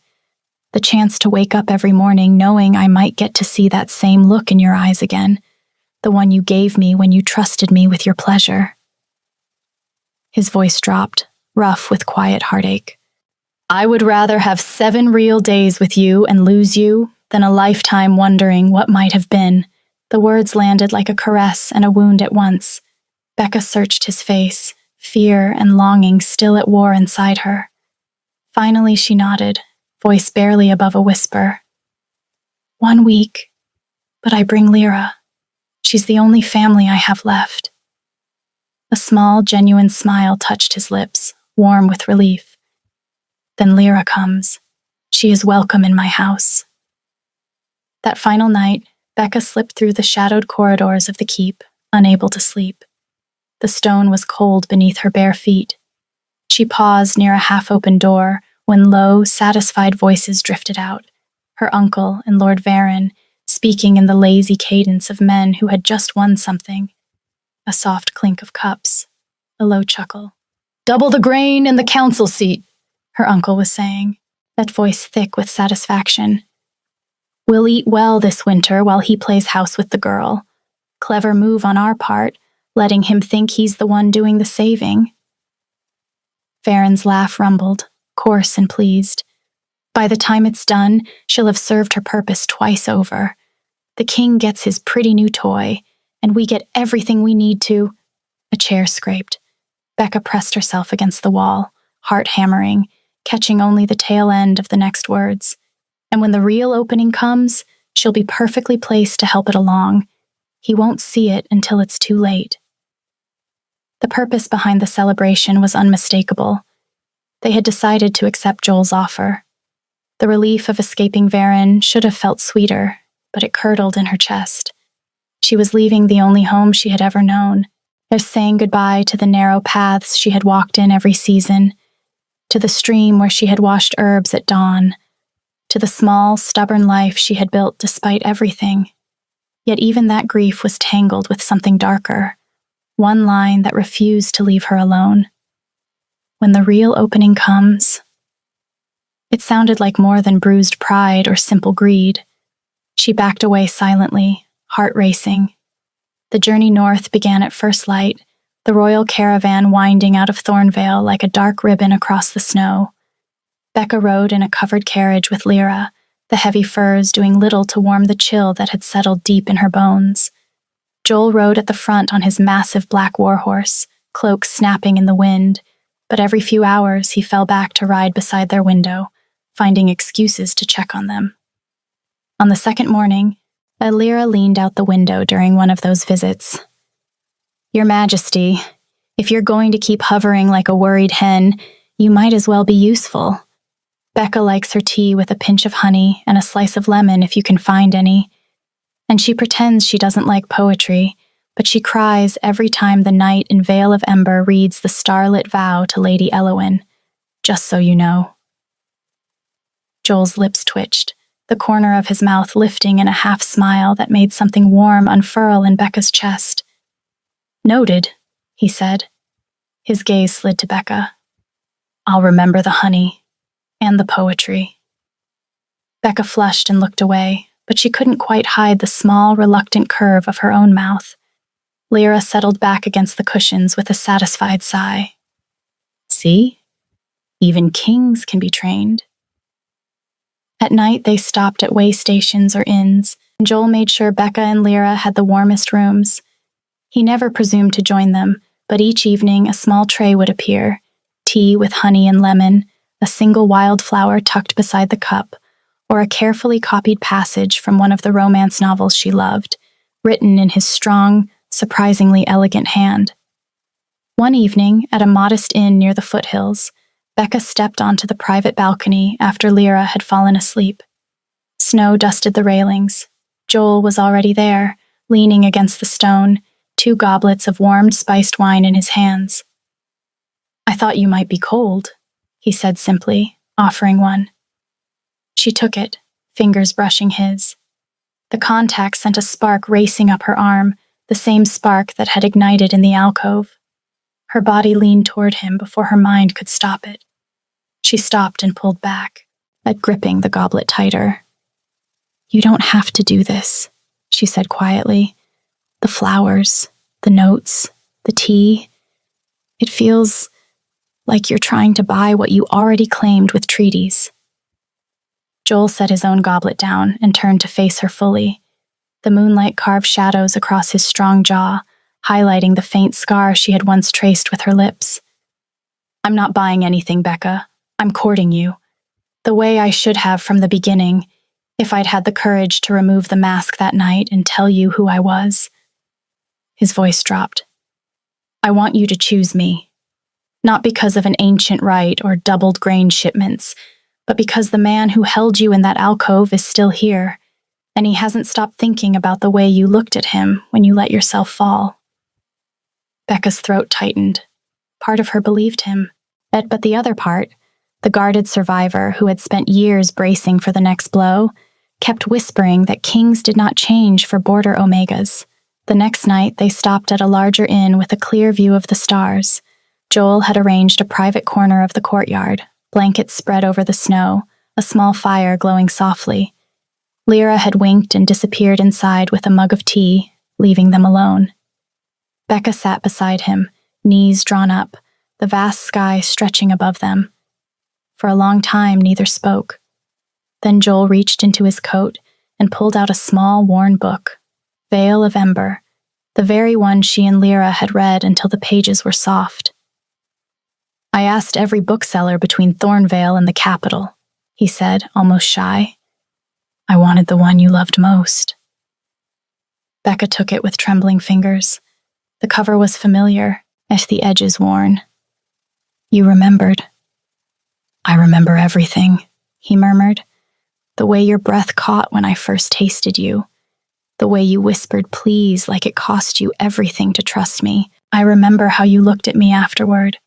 The chance to wake up every morning knowing I might get to see that same look in your eyes again, the one you gave me when you trusted me with your pleasure." His voice dropped, rough with quiet heartache. "I would rather have 7 real days with you and lose you than a lifetime wondering what might have been." The words landed like a caress and a wound at once. Becca searched his face, fear and longing still at war inside her. Finally she nodded, voice barely above a whisper. 1 week, but I bring Lyra. She's the only family I have left." A small, genuine smile touched his lips, warm with relief. "Then Lyra comes. She is welcome in my house." That final night, Becca slipped through the shadowed corridors of the keep, unable to sleep. The stone was cold beneath her bare feet. She paused near a half-open door when low, satisfied voices drifted out, her uncle and Lord Varen speaking in the lazy cadence of men who had just won something. A soft clink of cups, a low chuckle. "Double the grain and the council seat," her uncle was saying, that voice thick with satisfaction. "We'll eat well this winter while he plays house with the girl. Clever move on our part, letting him think he's the one doing the saving." Varen's laugh rumbled, coarse and pleased. "By the time it's done, she'll have served her purpose twice over. The king gets his pretty new toy, and we get everything we need to—" A chair scraped. Becca pressed herself against the wall, heart hammering, catching only the tail end of the next words. "And when the real opening comes, she'll be perfectly placed to help it along. He won't see it until it's too late." The purpose behind the celebration was unmistakable. They had decided to accept Joel's offer. The relief of escaping Varen should have felt sweeter, but it curdled in her chest. She was leaving the only home she had ever known. They're saying goodbye to the narrow paths she had walked in every season, to the stream where she had washed herbs at dawn, to the small, stubborn life she had built despite everything. Yet even that grief was tangled with something darker, one line that refused to leave her alone. When the real opening comes, it sounded like more than bruised pride or simple greed. She backed away silently, heart racing. The journey north began at first light, the royal caravan winding out of Thornvale like a dark ribbon across the snow. Becca rode in a covered carriage with Lyra, the heavy furs doing little to warm the chill that had settled deep in her bones. Joel rode at the front on his massive black warhorse, cloak snapping in the wind, but every few hours he fell back to ride beside their window, finding excuses to check on them. On the second morning, Lyra leaned out the window during one of those visits. "Your Majesty, if you're going to keep hovering like a worried hen, you might as well be useful. Becca likes her tea with a pinch of honey and a slice of lemon if you can find any. And she pretends she doesn't like poetry, but she cries every time the knight in Vale of Ember reads the starlit vow to Lady Elowyn, just so you know." Joel's lips twitched, the corner of his mouth lifting in a half smile that made something warm unfurl in Becca's chest. "Noted," he said. His gaze slid to Becca. "I'll remember the honey and the poetry." Becca flushed and looked away, but she couldn't quite hide the small, reluctant curve of her own mouth. Lyra settled back against the cushions with a satisfied sigh. "See? Even kings can be trained." At night, they stopped at way stations or inns, and Joel made sure Becca and Lyra had the warmest rooms. He never presumed to join them, but each evening a small tray would appear, tea with honey and lemon, a single wildflower tucked beside the cup, or a carefully copied passage from one of the romance novels she loved, written in his strong, surprisingly elegant hand. One evening, at a modest inn near the foothills, Becca stepped onto the private balcony after Lyra had fallen asleep. Snow dusted the railings. Joel was already there, leaning against the stone, 2 goblets of warmed spiced wine in his hands. "I thought you might be cold," he said simply, offering one. She took it, fingers brushing his. The contact sent a spark racing up her arm, the same spark that had ignited in the alcove. Her body leaned toward him before her mind could stop it. She stopped and pulled back, gripping the goblet tighter. "You don't have to do this," she said quietly. "The flowers, the notes, the tea. It feels like you're trying to buy what you already claimed with treaties." Joel set his own goblet down and turned to face her fully. The moonlight carved shadows across his strong jaw, highlighting the faint scar she had once traced with her lips. "I'm not buying anything, Becca. I'm courting you. The way I should have from the beginning, if I'd had the courage to remove the mask that night and tell you who I was." His voice dropped. "I want you to choose me. Not because of an ancient rite or doubled grain shipments, but because the man who held you in that alcove is still here, and he hasn't stopped thinking about the way you looked at him when you let yourself fall." Becca's throat tightened. Part of her believed him, but the other part, the guarded survivor who had spent years bracing for the next blow, kept whispering that kings did not change for border omegas. The next night, they stopped at a larger inn with a clear view of the stars. Joel had arranged a private corner of the courtyard, blankets spread over the snow, a small fire glowing softly. Lyra had winked and disappeared inside with a mug of tea, leaving them alone. Becca sat beside him, knees drawn up, the vast sky stretching above them. For a long time, neither spoke. Then Joel reached into his coat and pulled out a small, worn book, Vale of Ember, the very one she and Lyra had read until the pages were soft. "I asked every bookseller between Thornvale and the capital," he said, almost shy. "I wanted the one you loved most." Becca took it with trembling fingers. The cover was familiar, as the edges worn. "You remembered." "I remember everything," he murmured. "The way your breath caught when I first tasted you. The way you whispered please like it cost you everything to trust me. I remember how you looked at me afterward."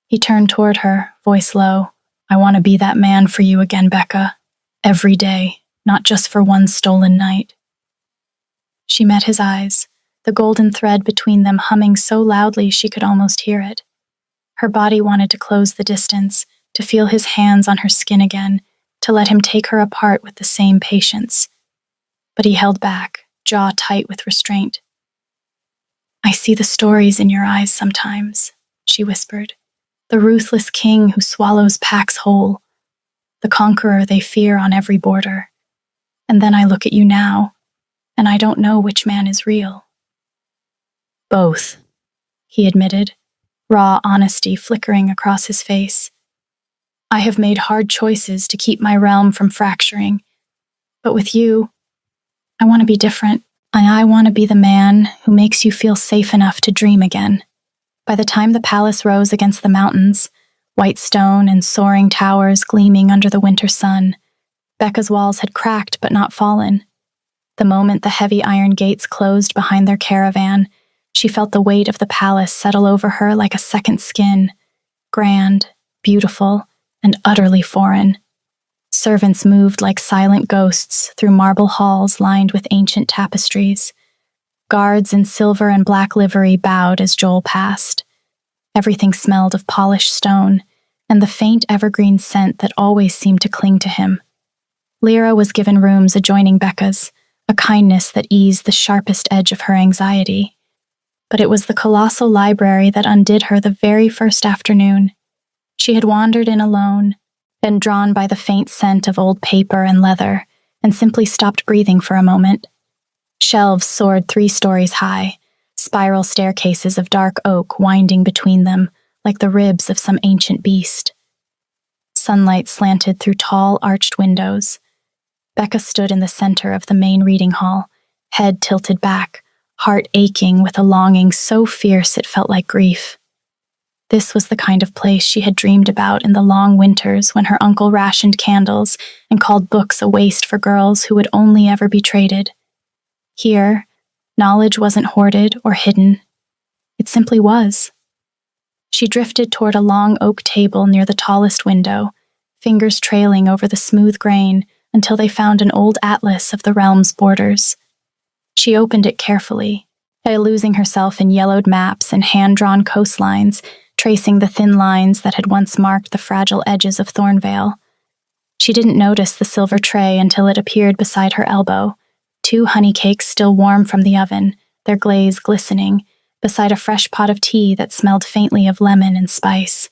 He turned toward her, voice low. I want to be that man for you again, Becca. Every day, not just for one stolen night. She met his eyes, the golden thread between them humming so loudly she could almost hear it. Her body wanted to close the distance, to feel his hands on her skin again, to let him take her apart with the same patience. But he held back, jaw tight with restraint. I see the stories in your eyes sometimes, she whispered. The ruthless king who swallows packs whole, the conqueror they fear on every border. And then I look at you now, and I don't know which man is real. Both, he admitted, raw honesty flickering across his face. I have made hard choices to keep my realm from fracturing, but with you, I want to be different, and I want to be the man who makes you feel safe enough to dream again. By the time the palace rose against the mountains, white stone and soaring towers gleaming under the winter sun, Becca's walls had cracked but not fallen. The moment the heavy iron gates closed behind their caravan, she felt the weight of the palace settle over her like a second skin, grand, beautiful, and utterly foreign. Servants moved like silent ghosts through marble halls lined with ancient tapestries. Guards in silver and black livery bowed as Joel passed. Everything smelled of polished stone and the faint evergreen scent that always seemed to cling to him. Lyra was given rooms adjoining Becca's, a kindness that eased the sharpest edge of her anxiety. But it was the colossal library that undid her the very first afternoon. She had wandered in alone, been drawn by the faint scent of old paper and leather, and simply stopped breathing for a moment. Shelves soared 3 stories high, spiral staircases of dark oak winding between them like the ribs of some ancient beast. Sunlight slanted through tall, arched windows. Becca stood in the center of the main reading hall, head tilted back, heart aching with a longing so fierce it felt like grief. This was the kind of place she had dreamed about in the long winters when her uncle rationed candles and called books a waste for girls who would only ever be traded. Here, knowledge wasn't hoarded or hidden. It simply was. She drifted toward a long oak table near the tallest window, fingers trailing over the smooth grain until they found an old atlas of the realm's borders. She opened it carefully, losing herself in yellowed maps and hand-drawn coastlines, tracing the thin lines that had once marked the fragile edges of Thornvale. She didn't notice the silver tray until it appeared beside her elbow, 2 honey cakes still warm from the oven, their glaze glistening, beside a fresh pot of tea that smelled faintly of lemon and spice.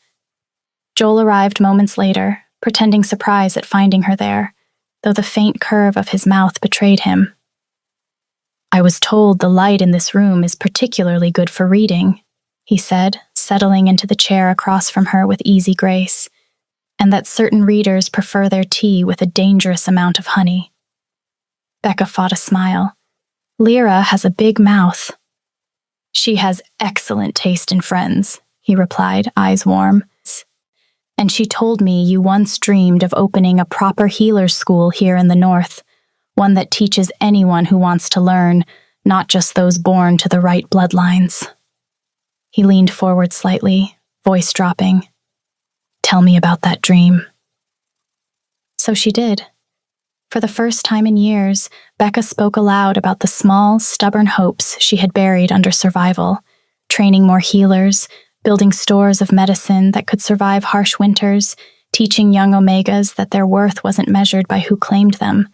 Joel arrived moments later, pretending surprise at finding her there, though the faint curve of his mouth betrayed him. I was told the light in this room is particularly good for reading, he said, settling into the chair across from her with easy grace, and that certain readers prefer their tea with a dangerous amount of honey. Becca fought a smile. Lyra has a big mouth. She has excellent taste in friends, he replied, eyes warm. And she told me you once dreamed of opening a proper healer's school here in the north, one that teaches anyone who wants to learn, not just those born to the right bloodlines. He leaned forward slightly, voice dropping. Tell me about that dream. So she did. For the first time in years, Becca spoke aloud about the small, stubborn hopes she had buried under survival, training more healers, building stores of medicine that could survive harsh winters, teaching young Omegas that their worth wasn't measured by who claimed them.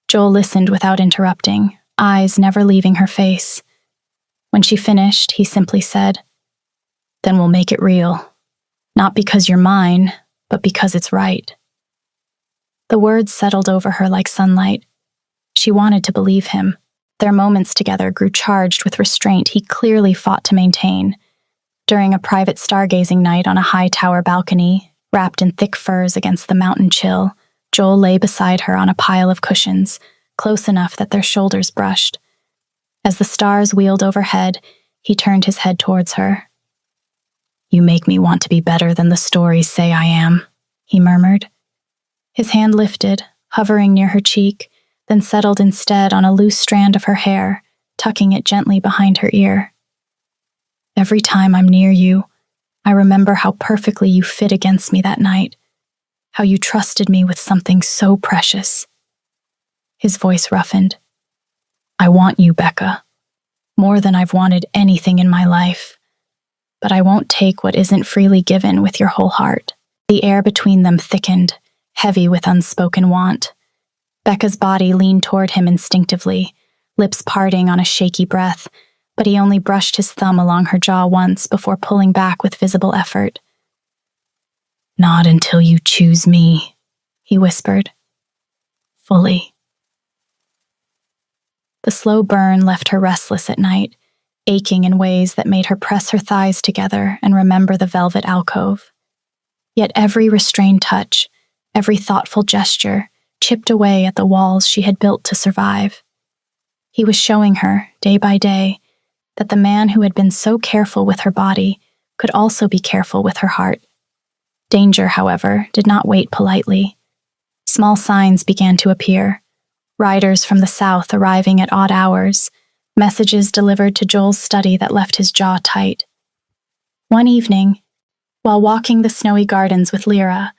Joel listened without interrupting, eyes never leaving her face. When she finished, he simply said, "Then we'll make it real. Not because you're mine, but because it's right." The words settled over her like sunlight. She wanted to believe him. Their moments together grew charged with restraint he clearly fought to maintain. During a private stargazing night on a high tower balcony, wrapped in thick furs against the mountain chill, Joel lay beside her on a pile of cushions, close enough that their shoulders brushed. As the stars wheeled overhead, he turned his head towards her. "You make me want to be better than the stories say I am," he murmured. His hand lifted, hovering near her cheek, then settled instead on a loose strand of her hair, tucking it gently behind her ear. "Every time I'm near you, I remember how perfectly you fit against me that night, how you trusted me with something so precious." His voice roughened. "I want you, Becca, more than I've wanted anything in my life. But I won't take what isn't freely given with your whole heart." The air between them thickened, heavy with unspoken want. Becca's body leaned toward him instinctively, lips parting on a shaky breath, but he only brushed his thumb along her jaw once before pulling back with visible effort. "Not until you choose me," he whispered. "Fully." The slow burn left her restless at night, aching in ways that made her press her thighs together and remember the velvet alcove. Yet every restrained touch, every thoughtful gesture, chipped away at the walls she had built to survive. He was showing her, day by day, that the man who had been so careful with her body could also be careful with her heart. Danger, however, did not wait politely. Small signs began to appear. Riders from the south arriving at odd hours, messages delivered to Joel's study that left his jaw tight. One evening, while walking the snowy gardens with Lyra,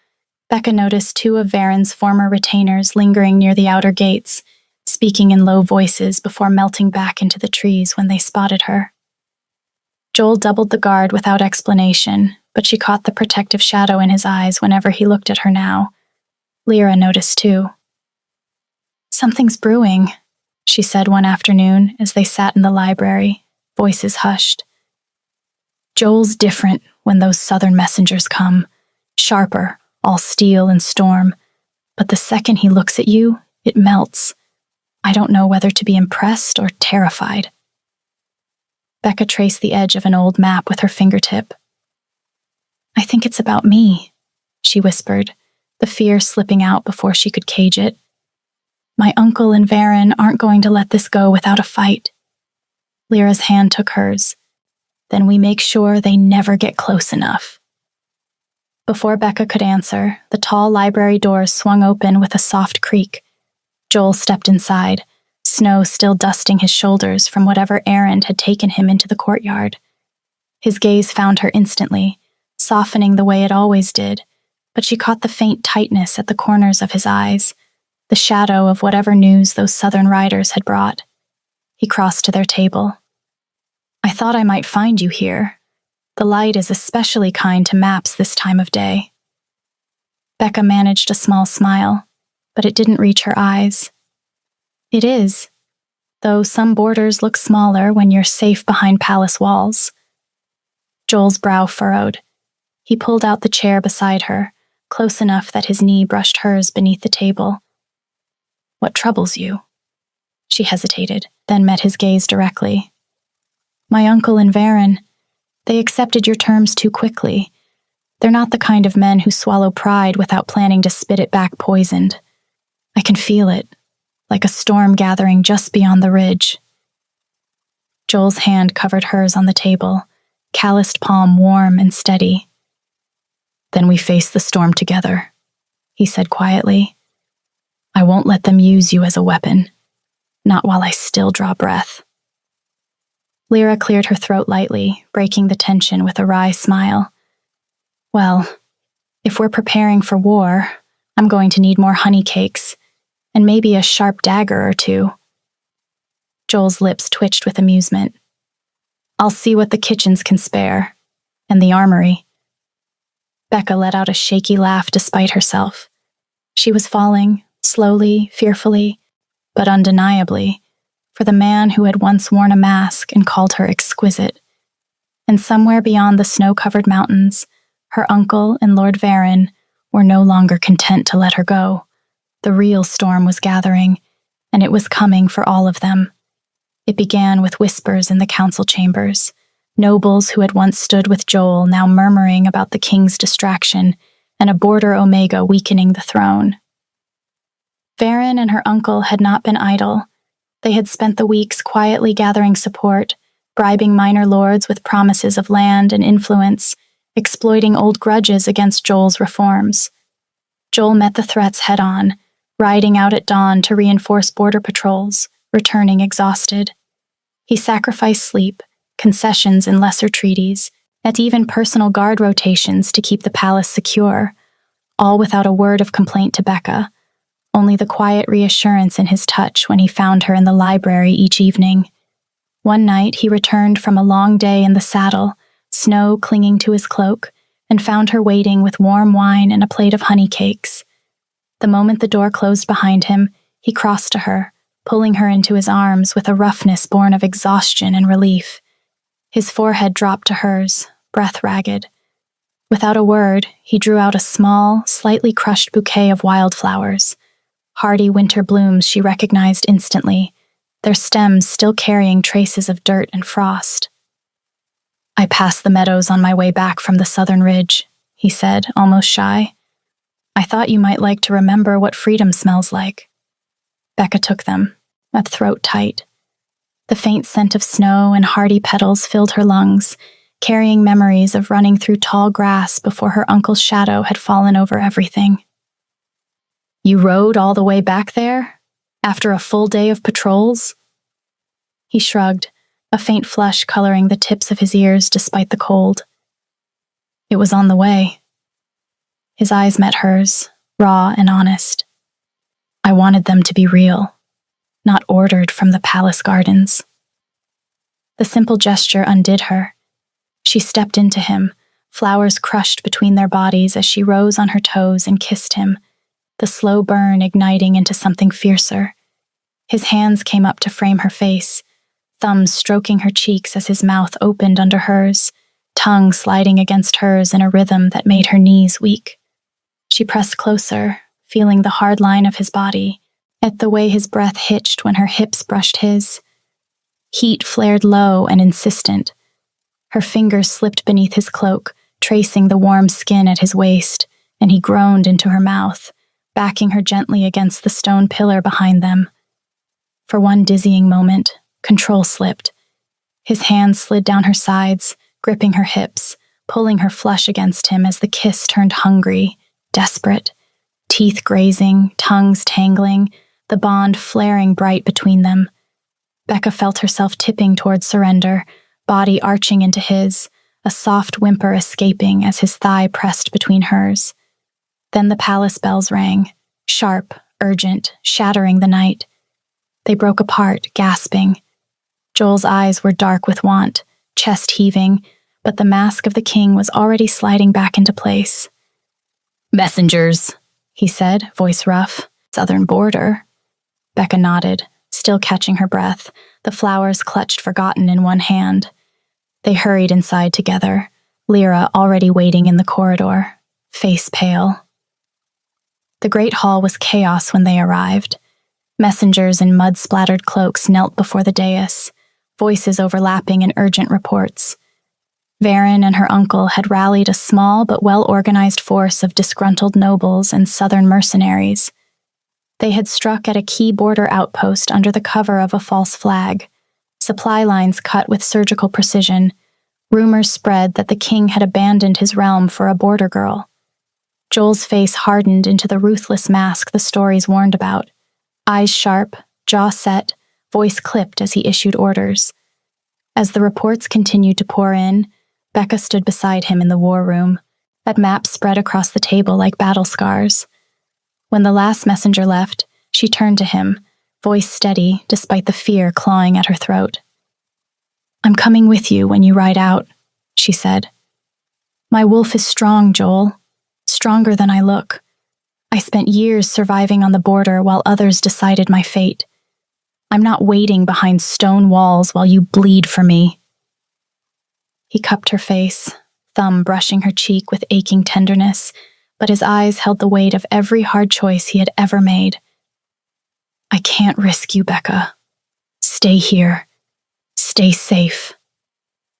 Becca noticed two of Varen's former retainers lingering near the outer gates, speaking in low voices before melting back into the trees when they spotted her. Joel doubled the guard without explanation, but she caught the protective shadow in his eyes whenever he looked at her now. Lyra noticed too. "Something's brewing," she said one afternoon as they sat in the library, voices hushed. "Joel's different when those southern messengers come, sharper, all steel and storm, but the second he looks at you, it melts. I don't know whether to be impressed or terrified." Becca traced the edge of an old map with her fingertip. "I think it's about me," she whispered, the fear slipping out before she could cage it. "My uncle and Varen aren't going to let this go without a fight." Lyra's hand took hers. "Then we make sure they never get close enough." Before Becca could answer, the tall library doors swung open with a soft creak. Joel stepped inside, snow still dusting his shoulders from whatever errand had taken him into the courtyard. His gaze found her instantly, softening the way it always did, but she caught the faint tightness at the corners of his eyes, the shadow of whatever news those southern riders had brought. He crossed to their table. "I thought I might find you here. The light is especially kind to maps this time of day." Becca managed a small smile, but it didn't reach her eyes. "It is, though some borders look smaller when you're safe behind palace walls." Joel's brow furrowed. He pulled out the chair beside her, close enough that his knee brushed hers beneath the table. "What troubles you?" She hesitated, then met his gaze directly. "My uncle and Varen, they accepted your terms too quickly. They're not the kind of men who swallow pride without planning to spit it back poisoned. I can feel it, like a storm gathering just beyond the ridge." Joel's hand covered hers on the table, calloused palm warm and steady. "Then we face the storm together," he said quietly. "I won't let them use you as a weapon, not while I still draw breath." Lyra cleared her throat lightly, breaking the tension with a wry smile. "Well, if we're preparing for war, I'm going to need more honey cakes, and maybe a sharp dagger or two." Joel's lips twitched with amusement. "I'll see what the kitchens can spare, and the armory." Becca let out a shaky laugh despite herself. She was falling, slowly, fearfully, but undeniably, for the man who had once worn a mask and called her exquisite. And somewhere beyond the snow-covered mountains, her uncle and Lord Varen were no longer content to let her go. The real storm was gathering, and it was coming for all of them. It began with whispers in the council chambers, nobles who had once stood with Joel now murmuring about the king's distraction and a border Omega weakening the throne. Varen and her uncle had not been idle. They had spent the weeks quietly gathering support, bribing minor lords with promises of land and influence, exploiting old grudges against Joel's reforms. Joel met the threats head-on, riding out at dawn to reinforce border patrols, returning exhausted. He sacrificed sleep, concessions in lesser treaties, and even personal guard rotations to keep the palace secure, all without a word of complaint to Becca, only the quiet reassurance in his touch when he found her in the library each evening. One night he returned from a long day in the saddle, snow clinging to his cloak, and found her waiting with warm wine and a plate of honey cakes. The moment the door closed behind him, he crossed to her, pulling her into his arms with a roughness born of exhaustion and relief. His forehead dropped to hers, breath ragged. Without a word, he drew out a small, slightly crushed bouquet of wildflowers. Hardy winter blooms she recognized instantly, their stems still carrying traces of dirt and frost. "I passed the meadows on my way back from the southern ridge," he said, almost shy. "I thought you might like to remember what freedom smells like." Becca took them, a throat tight. The faint scent of snow and hardy petals filled her lungs, carrying memories of running through tall grass before her uncle's shadow had fallen over everything. "You rode all the way back there? After a full day of patrols?" He shrugged, a faint flush coloring the tips of his ears despite the cold. "It was on the way." His eyes met hers, raw and honest. "I wanted them to be real, not ordered from the palace gardens." The simple gesture undid her. She stepped into him, flowers crushed between their bodies as she rose on her toes and kissed him, the slow burn igniting into something fiercer. His hands came up to frame her face, thumbs stroking her cheeks as his mouth opened under hers, tongue sliding against hers in a rhythm that made her knees weak. She pressed closer, feeling the hard line of his body, at the way his breath hitched when her hips brushed his. Heat flared low and insistent. Her fingers slipped beneath his cloak, tracing the warm skin at his waist, and he groaned into her mouth, backing her gently against the stone pillar behind them. For one dizzying moment, control slipped. His hands slid down her sides, gripping her hips, pulling her flush against him as the kiss turned hungry, desperate. Teeth grazing, tongues tangling, the bond flaring bright between them. Becca felt herself tipping toward surrender, body arching into his, a soft whimper escaping as his thigh pressed between hers. Then the palace bells rang, sharp, urgent, shattering the night. They broke apart, gasping. Joel's eyes were dark with want, chest heaving, but the mask of the king was already sliding back into place. "Messengers," he said, voice rough. "Southern border." Becca nodded, still catching her breath, the flowers clutched forgotten in one hand. They hurried inside together, Lyra already waiting in the corridor, face pale. The great hall was chaos when they arrived. Messengers in mud-splattered cloaks knelt before the dais, voices overlapping in urgent reports. Varen and her uncle had rallied a small but well-organized force of disgruntled nobles and southern mercenaries. They had struck at a key border outpost under the cover of a false flag, supply lines cut with surgical precision. Rumors spread that the king had abandoned his realm for a border girl. Joel's face hardened into the ruthless mask the stories warned about, eyes sharp, jaw set, voice clipped as he issued orders. As the reports continued to pour in, Becca stood beside him in the war room, at maps spread across the table like battle scars. When the last messenger left, she turned to him, voice steady despite the fear clawing at her throat. "I'm coming with you when you ride out," she said. "My wolf is strong, Joel, stronger than I look. I spent years surviving on the border while others decided my fate. I'm not waiting behind stone walls while you bleed for me." He cupped her face, thumb brushing her cheek with aching tenderness, but his eyes held the weight of every hard choice he had ever made. "I can't risk you, Becca. Stay here. Stay safe.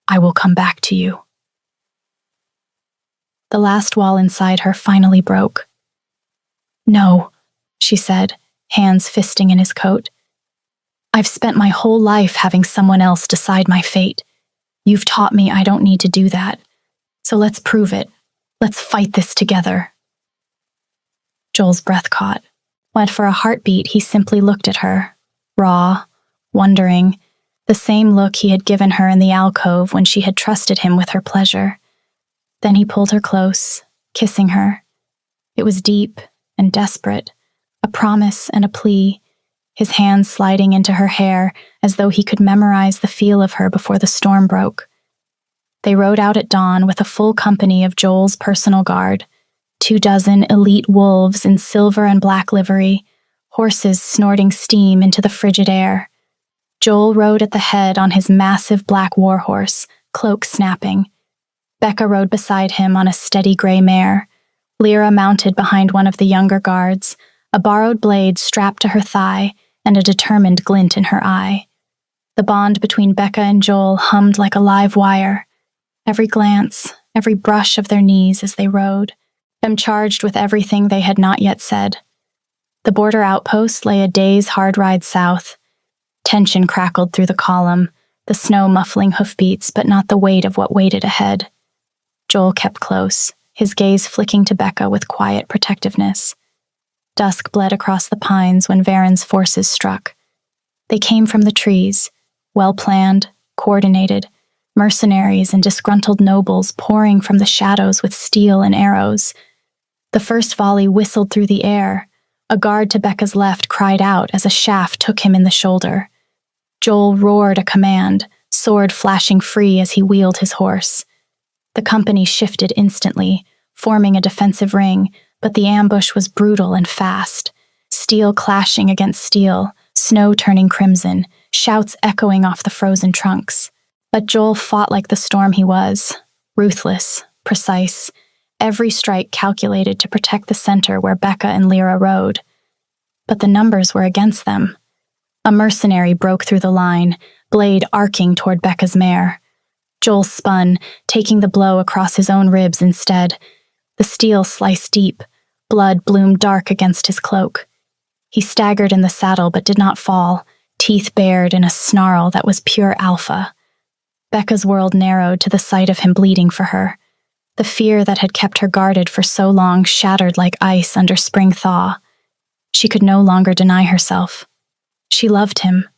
I will come back to you." The last wall inside her finally broke. "No," she said, hands fisting in his coat. "I've spent my whole life having someone else decide my fate. You've taught me I don't need to do that. So let's prove it. Let's fight this together." Joel's breath caught. But for a heartbeat, he simply looked at her, raw, wondering, the same look he had given her in the alcove when she had trusted him with her pleasure. Then he pulled her close, kissing her. It was deep and desperate, a promise and a plea, his hands sliding into her hair as though he could memorize the feel of her before the storm broke. They rode out at dawn with a full company of Joel's personal guard, 24 elite wolves in silver and black livery, horses snorting steam into the frigid air. Joel rode at the head on his massive black warhorse, cloak snapping. Becca rode beside him on a steady gray mare. Lyra mounted behind one of the younger guards, a borrowed blade strapped to her thigh and a determined glint in her eye. The bond between Becca and Joel hummed like a live wire. Every glance, every brush of their knees as they rode, them charged with everything they had not yet said. The border outpost lay a day's hard ride south. Tension crackled through the column, the snow muffling hoofbeats, but not the weight of what waited ahead. Joel kept close, his gaze flicking to Becca with quiet protectiveness. Dusk bled across the pines when Varen's forces struck. They came from the trees, well-planned, coordinated, mercenaries and disgruntled nobles pouring from the shadows with steel and arrows. The first volley whistled through the air. A guard to Becca's left cried out as a shaft took him in the shoulder. Joel roared a command, sword flashing free as he wheeled his horse. The company shifted instantly, forming a defensive ring, but the ambush was brutal and fast. Steel clashing against steel, snow turning crimson, shouts echoing off the frozen trunks. But Joel fought like the storm he was, ruthless, precise, every strike calculated to protect the center where Becca and Lyra rode. But the numbers were against them. A mercenary broke through the line, blade arcing toward Becca's mare. Joel spun, taking the blow across his own ribs instead. The steel sliced deep, blood bloomed dark against his cloak. He staggered in the saddle but did not fall, teeth bared in a snarl that was pure alpha. Becca's world narrowed to the sight of him bleeding for her. The fear that had kept her guarded for so long shattered like ice under spring thaw. She could no longer deny herself. She loved him,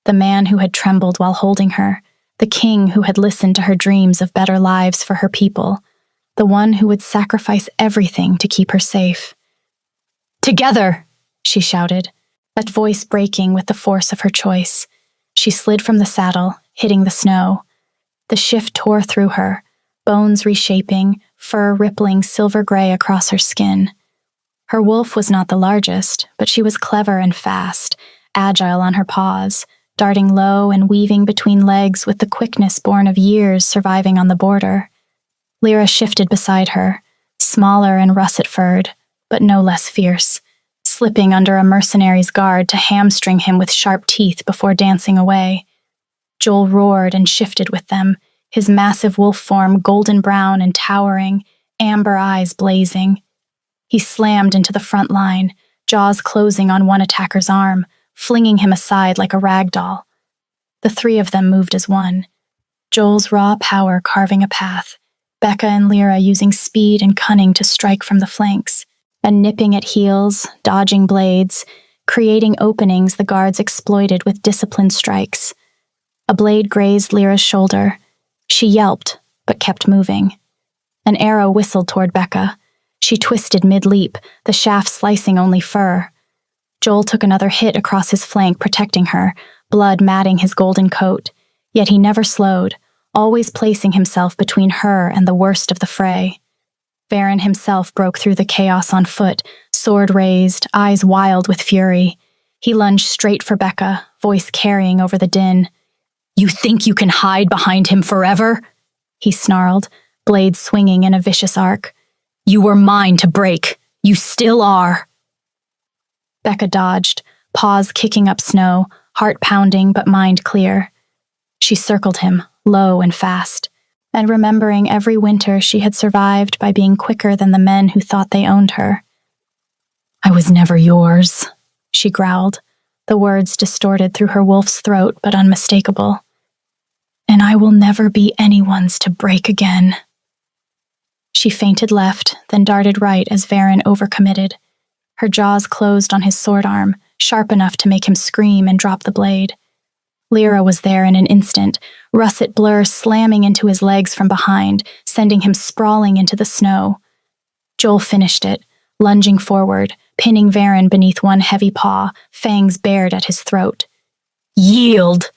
the man who had trembled while holding her, the king who had listened to her dreams of better lives for her people, the one who would sacrifice everything to keep her safe. "Together!" she shouted, that voice breaking with the force of her choice. She slid from the saddle, hitting the snow. The shift tore through her, bones reshaping, fur rippling silver gray across her skin. Her wolf was not the largest, but she was clever and fast, agile on her paws, darting low and weaving between legs with the quickness born of years surviving on the border. Lyra shifted beside her, smaller and russet-furred, but no less fierce, slipping under a mercenary's guard to hamstring him with sharp teeth before dancing away. Joel roared and shifted with them, his massive wolf form golden brown and towering, amber eyes blazing. He slammed into the front line, jaws closing on one attacker's arm, flinging him aside like a rag doll. The three of them moved as one, Joel's raw power carving a path, Becca and Lyra using speed and cunning to strike from the flanks, and nipping at heels, dodging blades, creating openings the guards exploited with disciplined strikes. A blade grazed Lyra's shoulder. She yelped, but kept moving. An arrow whistled toward Becca. She twisted mid-leap, the shaft slicing only fur. Joel took another hit across his flank, protecting her, blood matting his golden coat. Yet he never slowed, always placing himself between her and the worst of the fray. Varen himself broke through the chaos on foot, sword raised, eyes wild with fury. He lunged straight for Becca, voice carrying over the din. "You think you can hide behind him forever?" he snarled, blade swinging in a vicious arc. "You were mine to break. You still are." Becca dodged, paws kicking up snow, heart pounding but mind clear. She circled him, low and fast, and remembering every winter she had survived by being quicker than the men who thought they owned her. "I was never yours," she growled, the words distorted through her wolf's throat but unmistakable. "And I will never be anyone's to break again." She feinted left, then darted right as Varen overcommitted. Her jaws closed on his sword arm, sharp enough to make him scream and drop the blade. Lyra was there in an instant, russet blur slamming into his legs from behind, sending him sprawling into the snow. Joel finished it, lunging forward, pinning Varen beneath one heavy paw, fangs bared at his throat. "Yield!"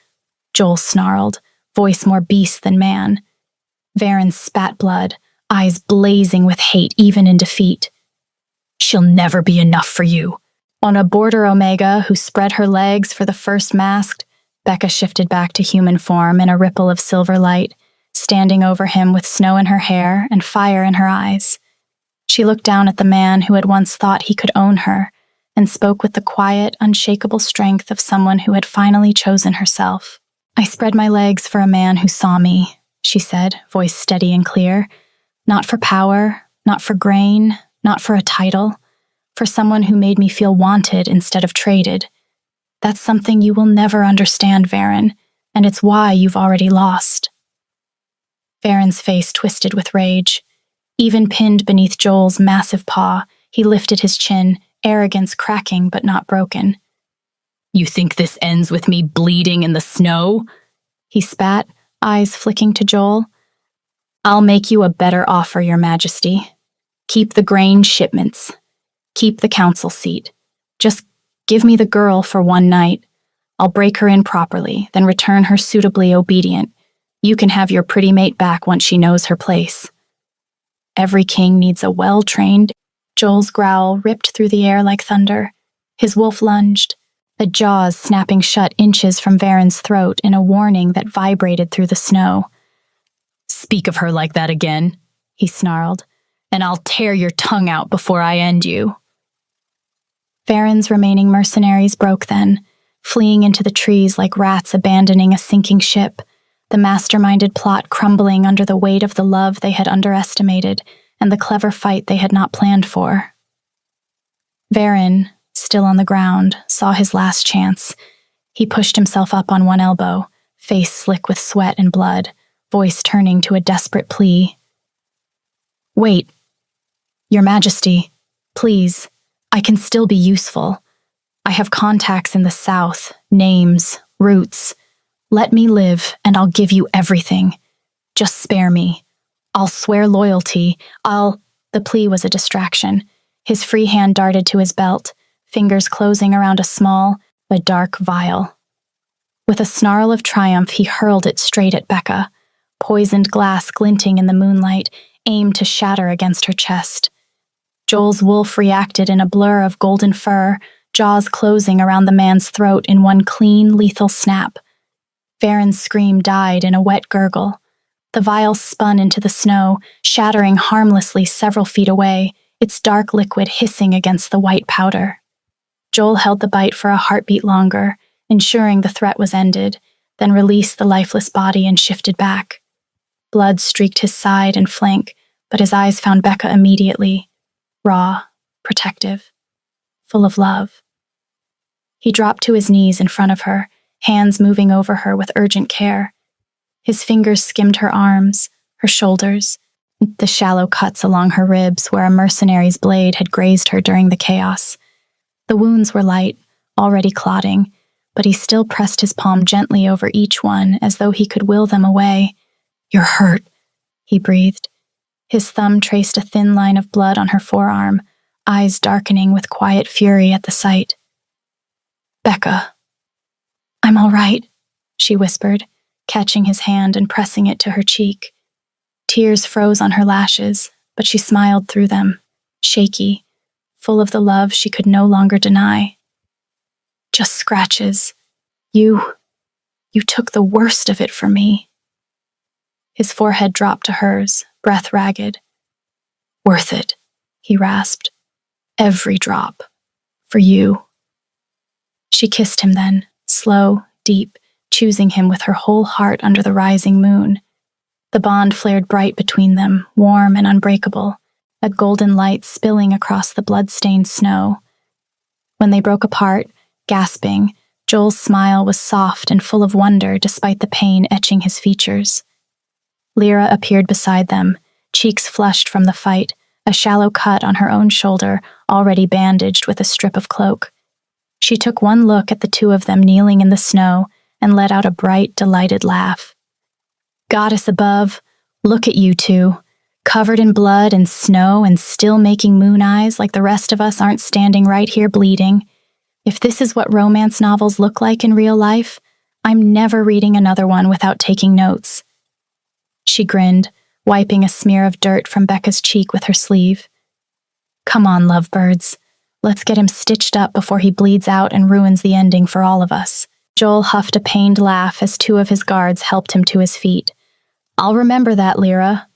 Joel snarled, voice more beast than man. Varen spat blood, eyes blazing with hate even in defeat. "She'll never be enough for you." On a border Omega who spread her legs for the first masked, Becca shifted back to human form in a ripple of silver light, standing over him with snow in her hair and fire in her eyes. She looked down at the man who had once thought he could own her, and spoke with the quiet, unshakable strength of someone who had finally chosen herself. "I spread my legs for a man who saw me," she said, voice steady and clear. "Not for power, not for grain, not for a title. For someone who made me feel wanted instead of traded. That's something you will never understand, Varen, and it's why you've already lost." Varen's face twisted with rage. Even pinned beneath Joel's massive paw, he lifted his chin, arrogance cracking but not broken. "You think this ends with me bleeding in the snow?" He spat, eyes flicking to Joel. "I'll make you a better offer, Your Majesty. Keep the grain shipments. Keep the council seat. Just give me the girl for one night. I'll break her in properly, then return her suitably obedient. You can have your pretty mate back once she knows her place." "Every king needs a well-trained..." Joel's growl ripped through the air like thunder. His wolf lunged, the jaws snapping shut inches from Varen's throat in a warning that vibrated through the snow. "Speak of her like that again," he snarled, "and I'll tear your tongue out before I end you." Varen's remaining mercenaries broke then, fleeing into the trees like rats abandoning a sinking ship, the masterminded plot crumbling under the weight of the love they had underestimated and the clever fight they had not planned for. Varen, still on the ground, saw his last chance. He pushed himself up on one elbow, face slick with sweat and blood, voice turning to a desperate plea. "Wait, Your Majesty, please. I can still be useful. I have contacts in the south, names, roots. Let me live, and I'll give you everything. Just spare me. I'll swear loyalty. The plea was a distraction. His free hand darted to his belt, fingers closing around a small, but dark vial. With a snarl of triumph, he hurled it straight at Becca, poisoned glass glinting in the moonlight, aimed to shatter against her chest. Joel's wolf reacted in a blur of golden fur, jaws closing around the man's throat in one clean, lethal snap. Varen's scream died in a wet gurgle. The vial spun into the snow, shattering harmlessly several feet away, its dark liquid hissing against the white powder. Joel held the bite for a heartbeat longer, ensuring the threat was ended, then released the lifeless body and shifted back. Blood streaked his side and flank, but his eyes found Becca immediately, raw, protective, full of love. He dropped to his knees in front of her, hands moving over her with urgent care. His fingers skimmed her arms, her shoulders, the shallow cuts along her ribs where a mercenary's blade had grazed her during the chaos. The wounds were light, already clotting, but he still pressed his palm gently over each one as though he could will them away. "You're hurt," he breathed. His thumb traced a thin line of blood on her forearm, eyes darkening with quiet fury at the sight. "Becca." "I'm all right," she whispered, catching his hand and pressing it to her cheek. Tears froze on her lashes, but she smiled through them, shaky, full of the love she could no longer deny. "Just scratches. You took the worst of it for me." His forehead dropped to hers, breath ragged. "Worth it," he rasped. "Every drop. For you." She kissed him then, slow, deep, choosing him with her whole heart under the rising moon. The bond flared bright between them, warm and unbreakable, a golden light spilling across the blood-stained snow. When they broke apart, gasping, Joel's smile was soft and full of wonder despite the pain etching his features. Lyra appeared beside them, cheeks flushed from the fight, a shallow cut on her own shoulder, already bandaged with a strip of cloak. She took one look at the two of them kneeling in the snow and let out a bright, delighted laugh. "Goddess above, look at you two. covered in blood and snow and still making moon eyes like the rest of us aren't standing right here bleeding. If this is what romance novels look like in real life, I'm never reading another one without taking notes. She grinned, wiping a smear of dirt from Becca's cheek with her sleeve. Come on, lovebirds. Let's get him stitched up before he bleeds out and ruins the ending for all of us. Joel huffed a pained laugh as two of his guards helped him to his feet. I'll remember that, Lyra.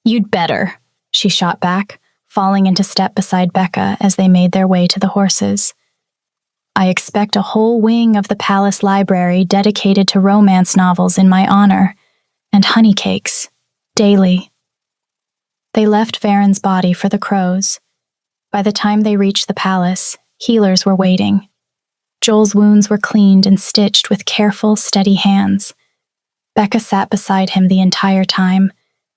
You'd better, she shot back, falling into step beside Becca as they made their way to the horses. I expect a whole wing of the palace library dedicated to romance novels in my honor, and honey cakes, daily. They left Varen's body for the crows. By the time they reached the palace, healers were waiting. Joel's wounds were cleaned and stitched with careful, steady hands. Becca sat beside him the entire time,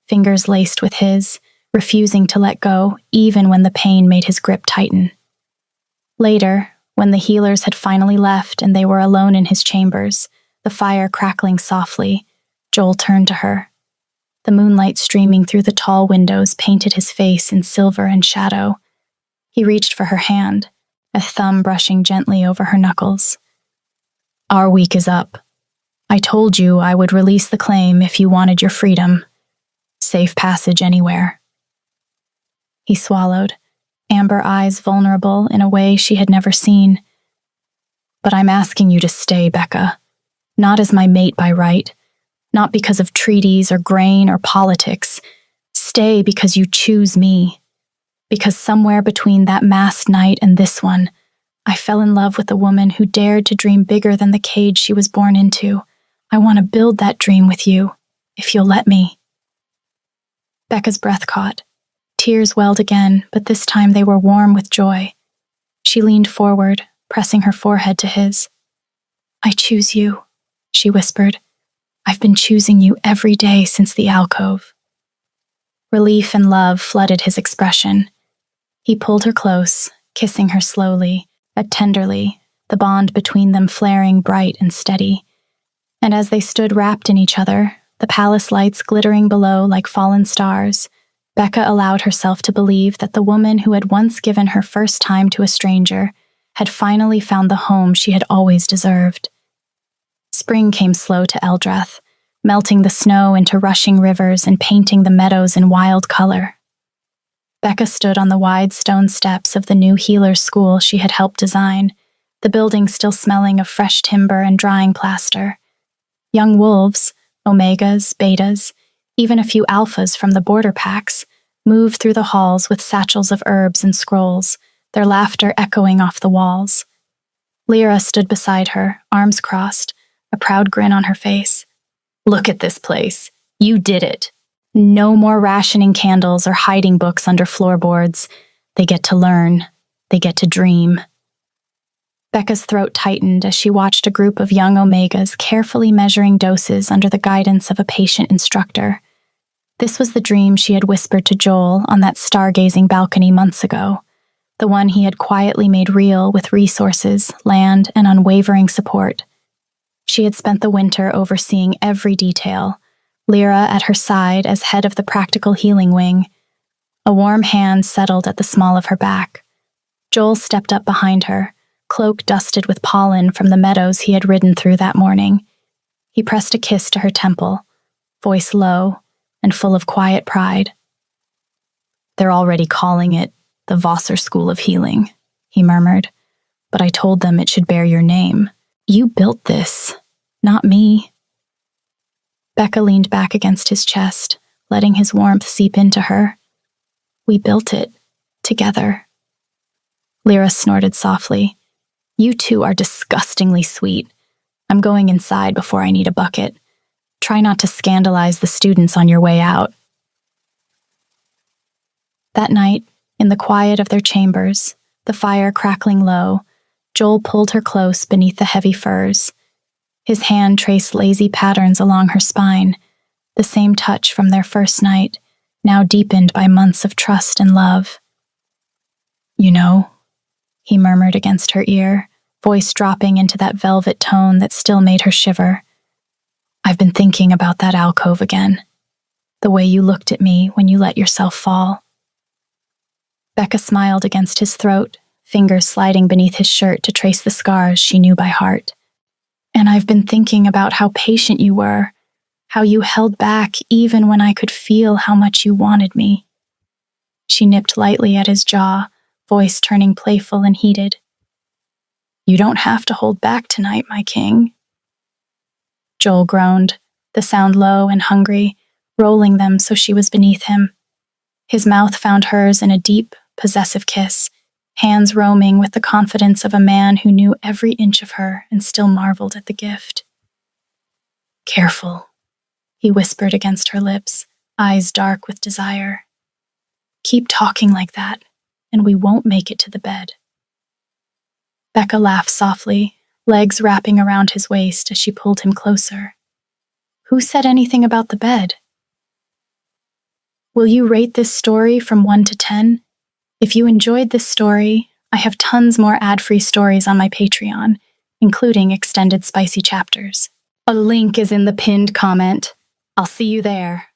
fingers laced with his, refusing to let go even when the pain made his grip tighten. Later, when the healers had finally left and they were alone in his chambers, the fire crackling softly, Joel turned to her. The moonlight streaming through the tall windows painted his face in silver and shadow. He reached for her hand, a thumb brushing gently over her knuckles. Our week is up. I told you I would release the claim if you wanted your freedom. Safe passage anywhere. He swallowed, amber eyes vulnerable in a way she had never seen. But I'm asking you to stay, Becca. Not as my mate by right. Not because of treaties or grain or politics. Stay because you choose me. Because somewhere between that masked night and this one, I fell in love with a woman who dared to dream bigger than the cage she was born into. I want to build that dream with you, if you'll let me. Becca's breath caught. Tears welled again, but this time they were warm with joy. She leaned forward, pressing her forehead to his. I choose you, she whispered. I've been choosing you every day since the alcove. Relief and love flooded his expression. He pulled her close, kissing her slowly, yet tenderly, the bond between them flaring bright and steady. And as they stood wrapped in each other, the palace lights glittering below like fallen stars, Becca allowed herself to believe that the woman who had once given her first time to a stranger had finally found the home she had always deserved. Spring came slow to Eldrath, melting the snow into rushing rivers and painting the meadows in wild color. Becca stood on the wide stone steps of the new healer's school she had helped design, the building still smelling of fresh timber and drying plaster. Young wolves, omegas, betas, even a few alphas from the border packs, moved through the halls with satchels of herbs and scrolls, their laughter echoing off the walls. Lyra stood beside her, arms crossed, a proud grin on her face. Look at this place. You did it. No more rationing candles or hiding books under floorboards. They get to learn. They get to dream. Becca's throat tightened as she watched a group of young omegas carefully measuring doses under the guidance of a patient instructor. This was the dream she had whispered to Joel on that stargazing balcony months ago, the one he had quietly made real with resources, land, and unwavering support. She had spent the winter overseeing every detail, Lyra at her side as head of the practical healing wing. A warm hand settled at the small of her back. Joel stepped up behind her, cloak dusted with pollen from the meadows he had ridden through that morning. He pressed a kiss to her temple, voice low and full of quiet pride. They're already calling it the Vosser School of Healing, he murmured, but I told them it should bear your name. You built this, not me. Becca leaned back against his chest, letting his warmth seep into her. We built it, together. Lyra snorted softly. You two are disgustingly sweet. I'm going inside before I need a bucket. Try not to scandalize the students on your way out. That night, in the quiet of their chambers, the fire crackling low, Joel pulled her close beneath the heavy furs. His hand traced lazy patterns along her spine, the same touch from their first night, now deepened by months of trust and love. You know, he murmured against her ear, voice dropping into that velvet tone that still made her shiver. I've been thinking about that alcove again. The way you looked at me when you let yourself fall. Becca smiled against his throat, fingers sliding beneath his shirt to trace the scars she knew by heart. And I've been thinking about how patient you were, how you held back even when I could feel how much you wanted me. She nipped lightly at his jaw, voice turning playful and heated. You don't have to hold back tonight, my king. Joel groaned, the sound low and hungry, rolling them so she was beneath him. His mouth found hers in a deep, possessive kiss, hands roaming with the confidence of a man who knew every inch of her and still marveled at the gift. Careful, he whispered against her lips, eyes dark with desire. Keep talking like that, and we won't make it to the bed. Becca laughed softly, legs wrapping around his waist as she pulled him closer. Who said anything about the bed? Will you rate this story from 1 to 10? If you enjoyed this story, I have tons more ad-free stories on my Patreon, including extended spicy chapters. A link is in the pinned comment. I'll see you there.